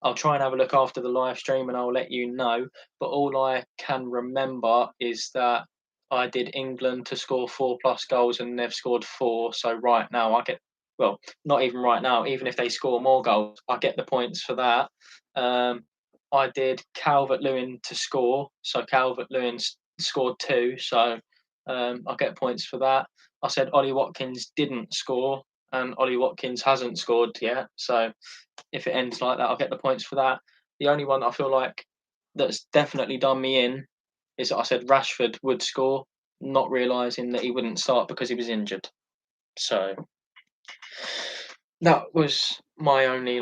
[SPEAKER 1] I'll try and have a look after the live stream and I'll let you know. But all I can remember is that I did England to score 4 plus goals and they've scored 4. So right now I get, well, not even right now, even if they score more goals, I get the points for that. I did Calvert Lewin to score. So Calvert Lewin scored 2. So I get points for that. I said Ollie Watkins didn't score and Ollie Watkins hasn't scored yet. So if it ends like that, I'll get the points for that. The only one I feel like that's definitely done me in is that I said Rashford would score, not realising that he wouldn't start because he was injured. So that was my only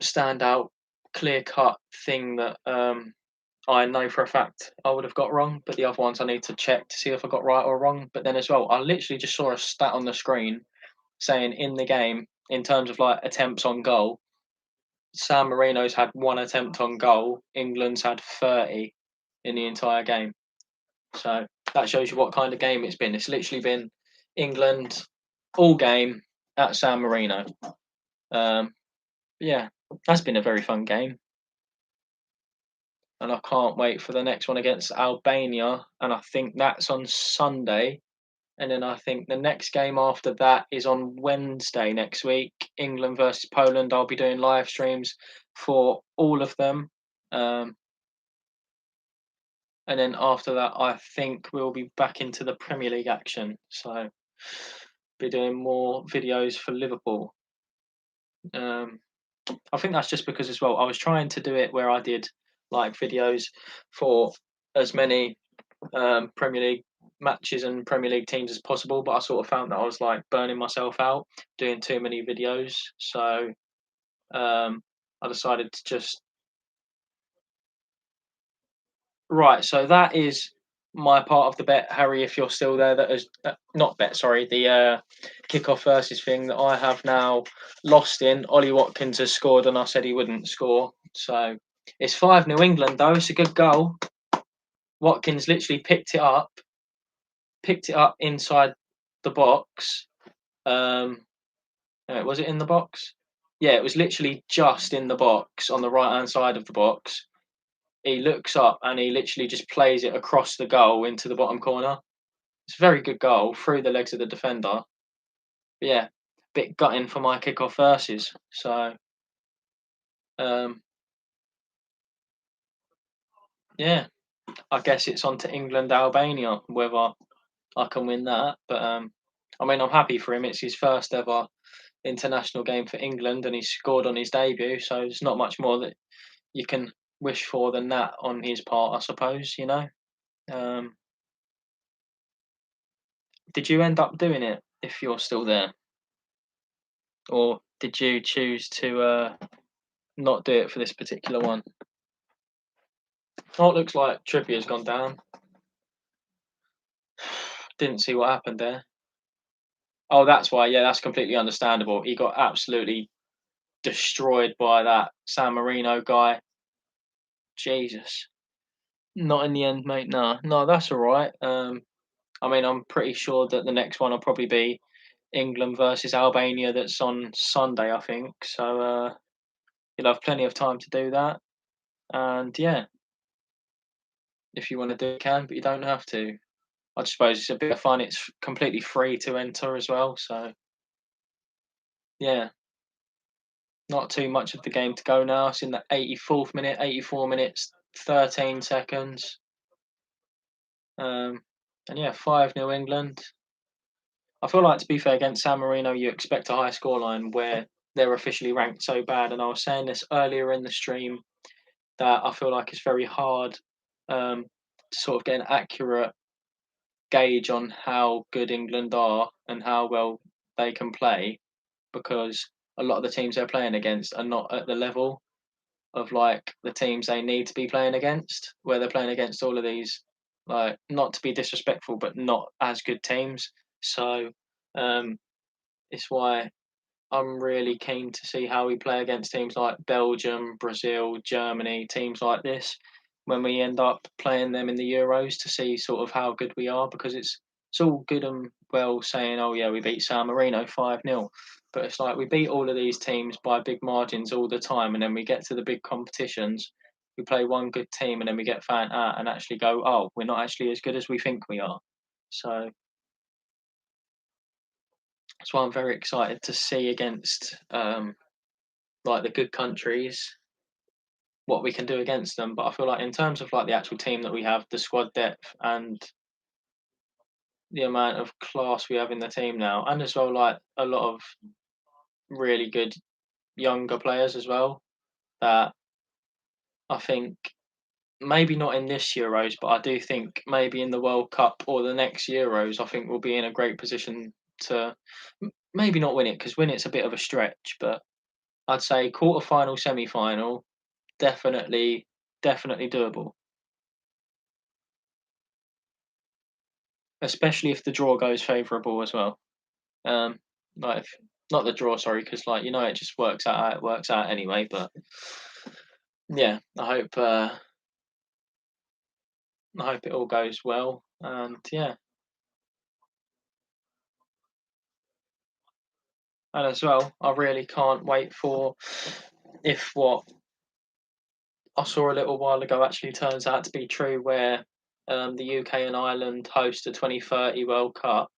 [SPEAKER 1] standout, clear cut thing that I know for a fact I would have got wrong. But the other ones I need to check to see if I got right or wrong. But then as well, I literally just saw a stat on the screen saying in the game in terms of attempts on goal, San Marino's had 1 attempt on goal. England's had 30 in the entire game. So that shows you what kind of game it's been. It's literally been England all game at San Marino. Yeah, that's been a very fun game. And I can't wait for the next one against Albania. And I think that's on Sunday. And then I think the next game after that is on Wednesday next week, England versus Poland. I'll be doing live streams for all of them. Um, and then after that, I think we'll be back into the Premier League action. So, be doing more videos for Liverpool. Um, I think that's just because as well, I was trying to do it where I did like videos for as many Premier League matches and Premier League teams as possible, but I sort of found that I was like burning myself out doing too many videos. So I decided to just right. So that is my part of the bet, Harry. If you're still there, that is not bet. Sorry, the kickoff versus thing that I have now lost in. Ollie Watkins has scored, and I said he wouldn't score. So it's 5-0 England though. It's a good goal. Watkins literally picked it up inside the box. Was it in the box? Yeah, it was literally just in the box on the right hand side of the box. He looks up and he literally just plays it across the goal into the bottom corner. It's a very good goal through the legs of the defender. But yeah, bit gutting for my kickoff versus. So um, yeah, I guess it's on to England Albania whether I can win that. But I mean, I'm happy for him. It's his first ever international game for England, and he scored on his debut. So there's not much more that you can wish for than that on his part, I suppose. Um, did you end up doing it if you're still there, or did you choose to not do it for this particular one? Oh, it looks like Trippier's gone down. Didn't see what happened there. Oh, that's why. Yeah, that's completely understandable. He got absolutely destroyed by that San Marino guy. Jesus. Not in the end, mate. No, no, that's all right. I mean, I'm pretty sure that the next one will probably be England versus Albania. That's on Sunday, I think. So you'll have plenty of time to do that. And yeah, if you want to do it, you can, but you don't have to. I suppose it's a bit of fun. It's completely free to enter as well. So yeah, not too much of the game to go now. It's in the 84th minute, 84 minutes, 13 seconds. And yeah, 5-0 England. I feel like, to be fair, against San Marino, you expect a high scoreline where they're officially ranked so bad. And I was saying this earlier in the stream that I feel like it's very hard to sort of get an accurate gauge on how good England are and how well they can play because a lot of the teams they're playing against are not at the level of like the teams they need to be playing against, where they're playing against all of these, like, not to be disrespectful, but not as good teams. So um, it's why I'm really keen to see how we play against teams like Belgium, Brazil, Germany, teams like this when we end up playing them in the Euros to see sort of how good we are because it's all good and well saying, oh yeah, we beat San Marino 5-0. But it's like we beat all of these teams by big margins all the time and then we get to the big competitions, we play one good team and then we get found out and actually go, oh, we're not actually as good as we think we are. So that's why I'm very excited to see against like the good countries what we can do against them. But I feel like in terms of like the actual team that we have, the squad depth and the amount of class we have in the team now, and as well like a lot of really good younger players as well, that I think maybe not in this Euros, but I do think maybe in the World Cup or the next Euros, I think we'll be in a great position to maybe not win it because win it's a bit of a stretch, but I'd say quarter final, semi final, definitely, definitely doable. Especially if the draw goes favourable as well. Um, like if, not the draw, sorry, because like it just works out how it works out anyway. But yeah, I hope it all goes well. And yeah, and as well, I really can't wait for if what I saw a little while ago actually turns out to be true, where the UK and Ireland host the 2030 World Cup.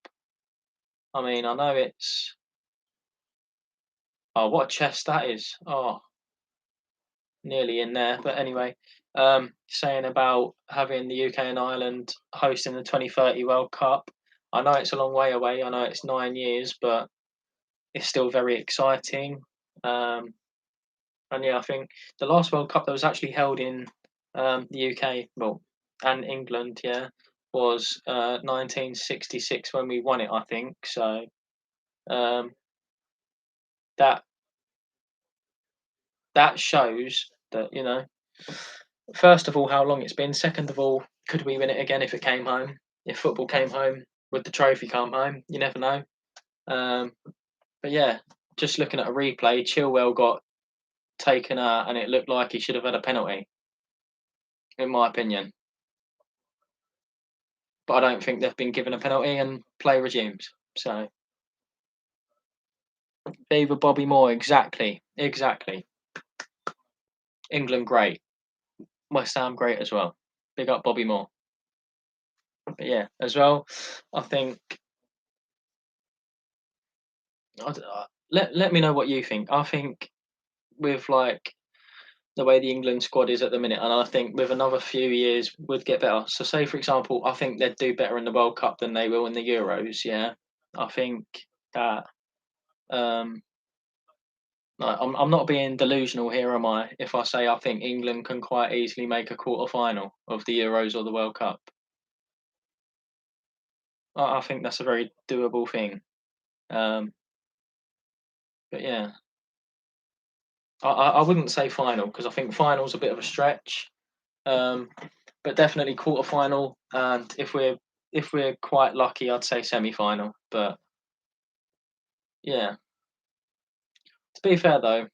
[SPEAKER 1] I mean, I know it's what a chest that is. Oh, nearly in there. But anyway, saying about having the UK and Ireland hosting the 2030 World Cup. I know it's a long way away. I know it's 9 years, but it's still very exciting. Um, and yeah, I think the last World Cup that was actually held in the UK, well, and England, yeah, was 1966 when we won it. I think so. Um, that that shows that, first of all, how long it's been. Second of all, could we win it again if it came home? If football came home, would the trophy come home? You never know. Um, but yeah, just looking at a replay, Chilwell got taken out, and it looked like he should have had a penalty, in my opinion. But I don't think they've been given a penalty, and play resumes. So, Beaver Bobby Moore, exactly. England great, West Ham great as well. Big up Bobby Moore. But yeah, as well, I think. Let me know what you think. I think with like the way the England squad is at the minute, and I think with another few years would get better. So, say for example, I think they'd do better in the World Cup than they will in the Euros. Yeah, I think that. Um, like, I'm not being delusional here, am I? If I say I think England can quite easily make a quarter final of the Euros or the World Cup, I think that's a very doable thing. Um, but yeah, I wouldn't say final because I think final's a bit of a stretch. Um, but definitely quarter final, and if we're quite lucky, I'd say semi final. But yeah, to be fair though,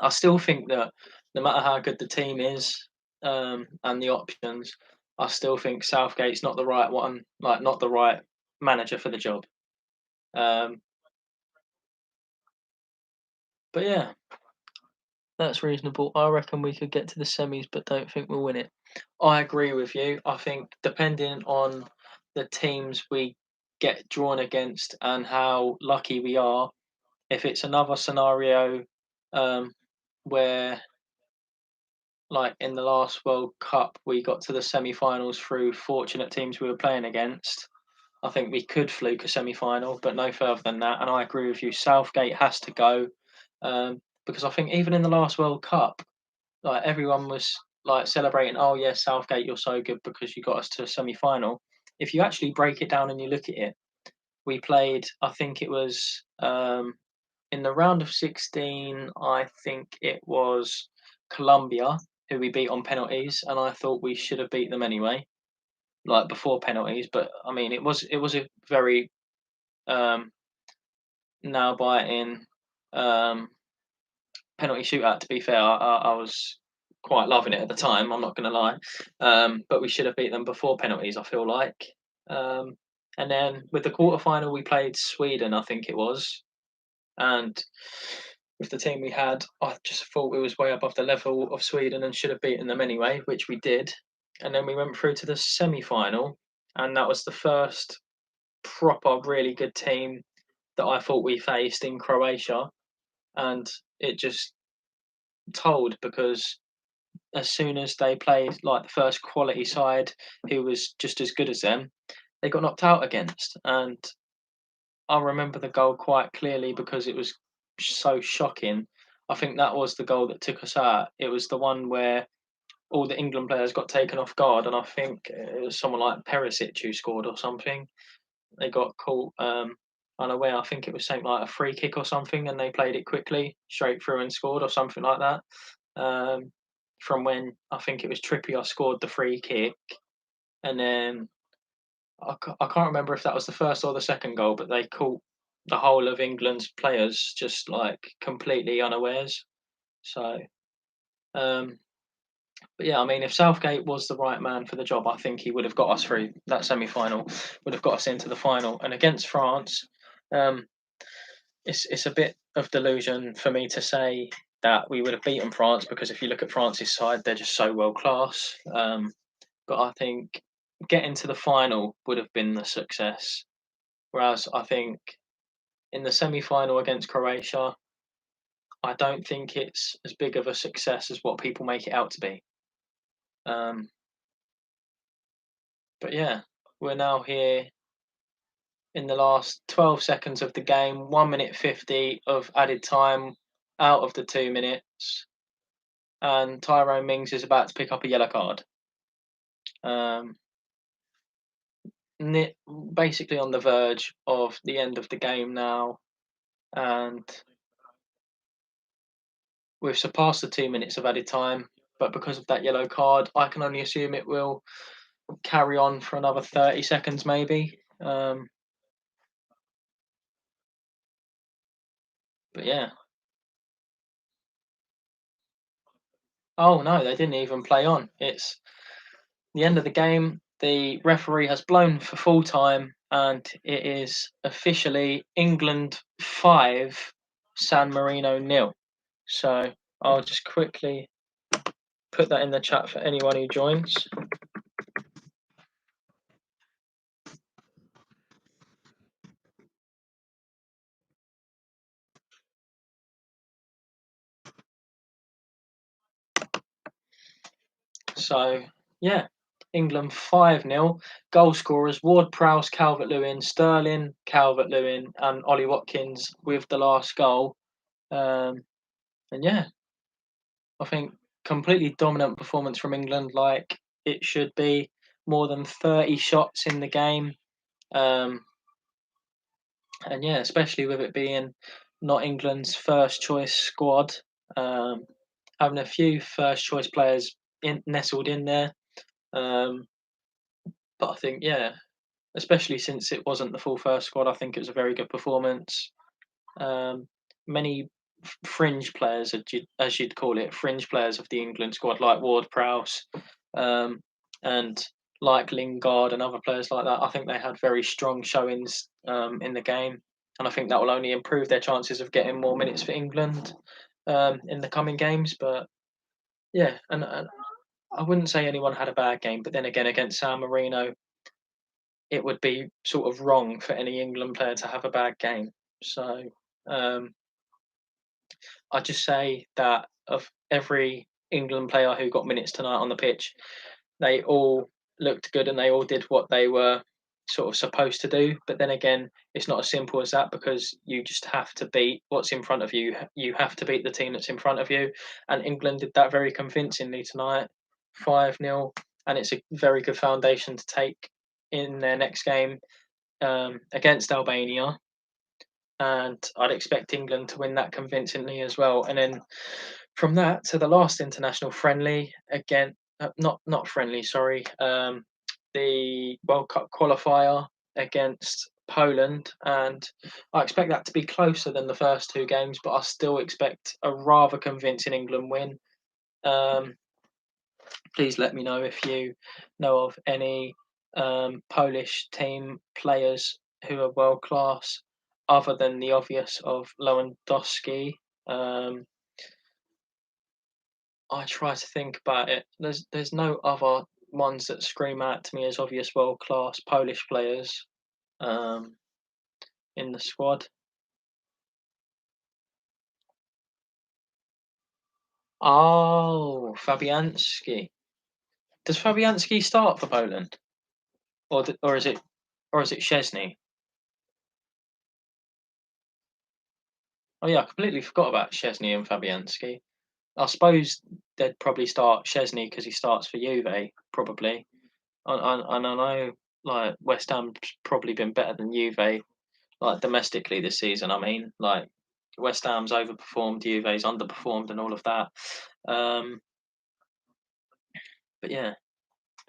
[SPEAKER 1] I still think that no matter how good the team is, and the options, I still think Southgate's not the right one, like not the right manager for the job. Um, but yeah, that's reasonable. I reckon we could get to the semis, but don't think we'll win it. I agree with you. I think depending on the teams we get drawn against and how lucky we are, if it's another scenario um, where, like in the last World Cup, we got to the semi-finals through fortunate teams we were playing against, I think we could fluke a semi-final, but no further than that. And I agree with you. Southgate has to go, because I think even in the last World Cup, like everyone was like celebrating, oh yeah, Southgate, you're so good because you got us to a semi-final. If you actually break it down and you look at it, we played. I think it was in the round of 16. I think it was Colombia who we beat on penalties, and I thought we should have beat them anyway, like before penalties. But I mean, it was a very um, nail biting um, penalty shootout. To be fair, I was quite loving it at the time. I'm not going to lie, but we should have beat them before penalties. I feel like, um, and then with the quarter final, we played Sweden. I think it was, and with the team we had, I just thought we was way above the level of Sweden and should have beaten them anyway, which we did. And then we went through to the semi final, and that was the first proper really good team that I thought we faced in Croatia, and it just told because as soon as they played like the first quality side who was just as good as them, they got knocked out against. And I remember the goal quite clearly because it was so shocking. I think that was the goal that took us out. It was the one where all the England players got taken off guard, and I think it was someone like Perisic who scored or something. They got caught unaware. I think it was something like a free kick or something, and they played it quickly straight through and scored or something like that. From when I think it was Trippier scored the free kick, and then I can't remember if that was the first or the second goal, but they caught the whole of England's players just like completely unawares. So, um, but yeah, I mean, if Southgate was the right man for the job, I think he would have got us through that semi-final, would have got us into the final. And against France, um, it's a bit of delusion for me to say that we would have beaten France because if you look at France's side, they're just so world class. But I think getting to the final would have been the success. Whereas I think in the semi final against Croatia, I don't think it's as big of a success as what people make it out to be. But yeah, we're now here in the last 12 seconds of the game, 1 minute 50 of added time out of the 2 minutes, and Tyrone Mings is about to pick up a yellow card. Basically on the verge of the end of the game now, and we've surpassed the 2 minutes of added time, but because of that yellow card, I can only assume it will carry on for another 30 seconds maybe. But yeah. Oh no, they didn't even play on. It's the end of the game. The referee has blown for full time, and it is officially England 5, San Marino 0. So I'll just quickly put that in the chat for anyone who joins. So yeah, England 5-0. Goal scorers: Ward-Prowse, Calvert-Lewin, Sterling, Calvert-Lewin, and Ollie Watkins with the last goal. And yeah, I think completely dominant performance from England, like it should be. More than 30 shots in the game. And yeah, especially with it being not England's first choice squad, having a few first choice players nestled in there. But I think, yeah, especially since it wasn't the full first squad, I think it was a very good performance. Many fringe players, as you'd call it, fringe players of the England squad, like Ward-Prowse, and like Lingard and other players like that. I think they had very strong showings in the game, and I think that will only improve their chances of getting more minutes for England in the coming games. But yeah, and I wouldn't say anyone had a bad game, but then again, against San Marino, it would be sort of wrong for any England player to have a bad game. So um, I'd just say that of every England player who got minutes tonight on the pitch, they all looked good and they all did what they were sort of supposed to do. But then again, it's not as simple as that, because you just have to beat what's in front of you. You have to beat the team that's in front of you. And England did that very convincingly tonight, 5-0. And it's a very good foundation to take in their next game against Albania. And I'd expect England to win that convincingly as well. And then from that to the last international friendly, again, not friendly, sorry, the World Cup qualifier against Poland, and I expect that to be closer than the first two games, but I still expect a rather convincing England win. Please let me know if you know of any Polish team players who are world class, other than the obvious of Lewandowski. I try to think about it. There's no other ones that scream out to me as obvious world class Polish players um, in the squad. Oh, Fabianski. Does Fabianski start for Poland, or is it Szczesny? Oh yeah, I completely forgot about Szczesny and Fabianski. I suppose they'd probably start Szczesny because he starts for Juve, probably. And I know like West Ham's probably been better than Juve, like domestically this season. I mean, like West Ham's overperformed, Juve's underperformed, and all of that. But yeah,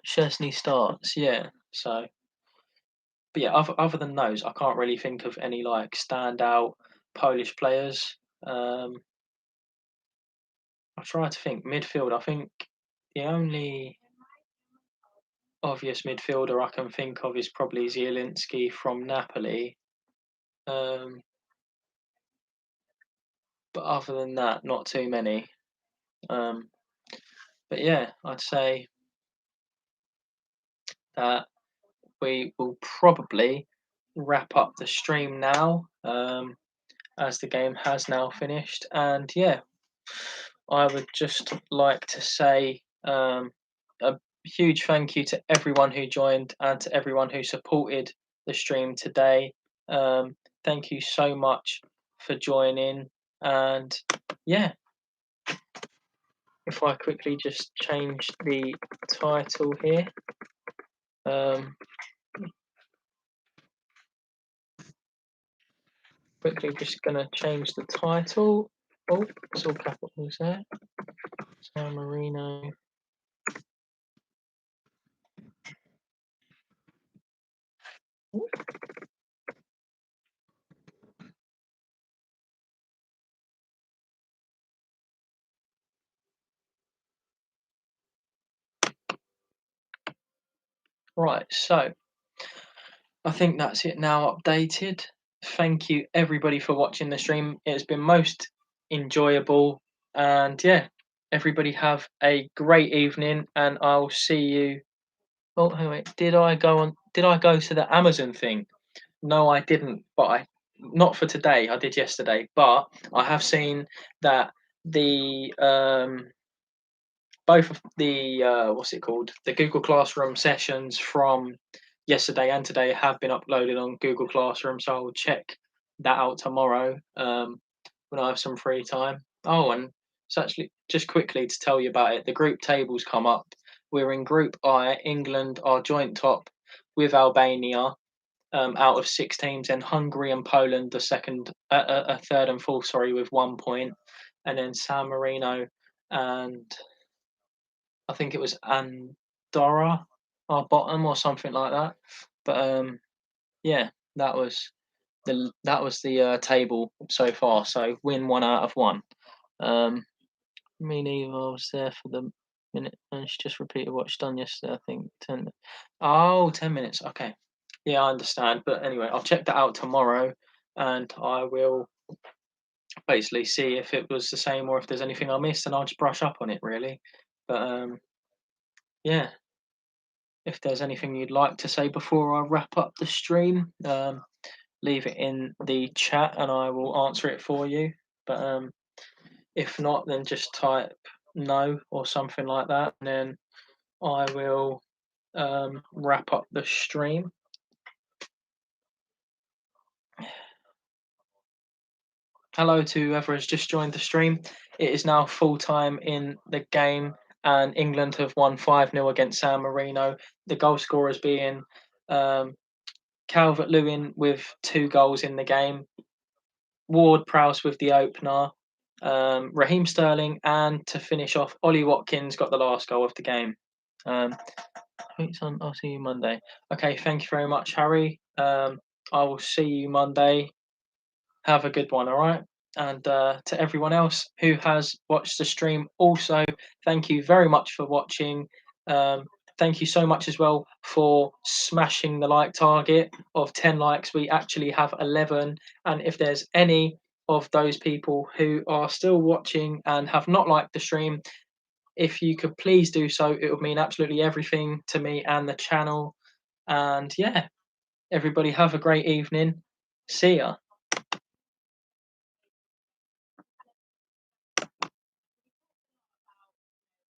[SPEAKER 1] Szczesny starts. Yeah, so. But yeah, other than those, I can't really think of any like standout Polish players. I try to think midfield. I think the only obvious midfielder I can think of is probably Zielinski from Napoli. Um, but other than that, not too many. Um, but yeah, I'd say that we will probably wrap up the stream now, as the game has now finished. And yeah, I would just like to say a huge thank you to everyone who joined and to everyone who supported the stream today. Thank you so much for joining. And yeah, if I quickly just change the title here. Quickly just gonna change the title. Oh, it's all capitals there. San Marino. Right, so I think that's it now updated. Thank you everybody for watching the stream. It's been most enjoyable, and yeah, everybody have a great evening, and I'll see you. Oh, hang on, wait, did I go on? Did I go to the Amazon thing? No, I didn't, but I not for today. I did yesterday, but I have seen that the both of the what's it called, the Google Classroom sessions from yesterday and today have been uploaded on Google Classroom, so I'll check that out tomorrow when I have some free time. Oh, and it's actually just quickly to tell you about it. The group tables come up. We're in Group I. England are joint top with Albania out of 6 teams, and Hungary and Poland the second, third and fourth, sorry, with 1 point, and then San Marino and I think it was Andorra our bottom or something like that. But yeah, that was the table so far. So win 1 out of 1. Me neither. I was there for the minute, and she just repeated what she's done yesterday. I think 10. Oh, 10 minutes. Okay. Yeah, I understand. But anyway, I'll check that out tomorrow, and I will basically see if it was the same or if there's anything I missed, and I'll just brush up on it really. But yeah, if there's anything you'd like to say before I wrap up the stream, leave it in the chat and I will answer it for you. But if not, then just type no or something like that, and then I will wrap up the stream. Hello to whoever has just joined the stream. It is now full time in the game, and England have won 5-0 against San Marino. The goal scorers being Calvert Lewin with 2 goals in the game, Ward Prowse with the opener, Raheem Sterling, and to finish off, Ollie Watkins got the last goal of the game. I'll see you Monday. Okay, thank you very much, Harry. I will see you Monday. Have a good one, all right? And to everyone else who has watched the stream, also, thank you very much for watching. Thank you so much as well for smashing the like target of 10 likes. We actually have 11. And if there's any of those people who are still watching and have not liked the stream, if you could please do so, it would mean absolutely everything to me and the channel. And yeah, everybody have a great evening. See ya.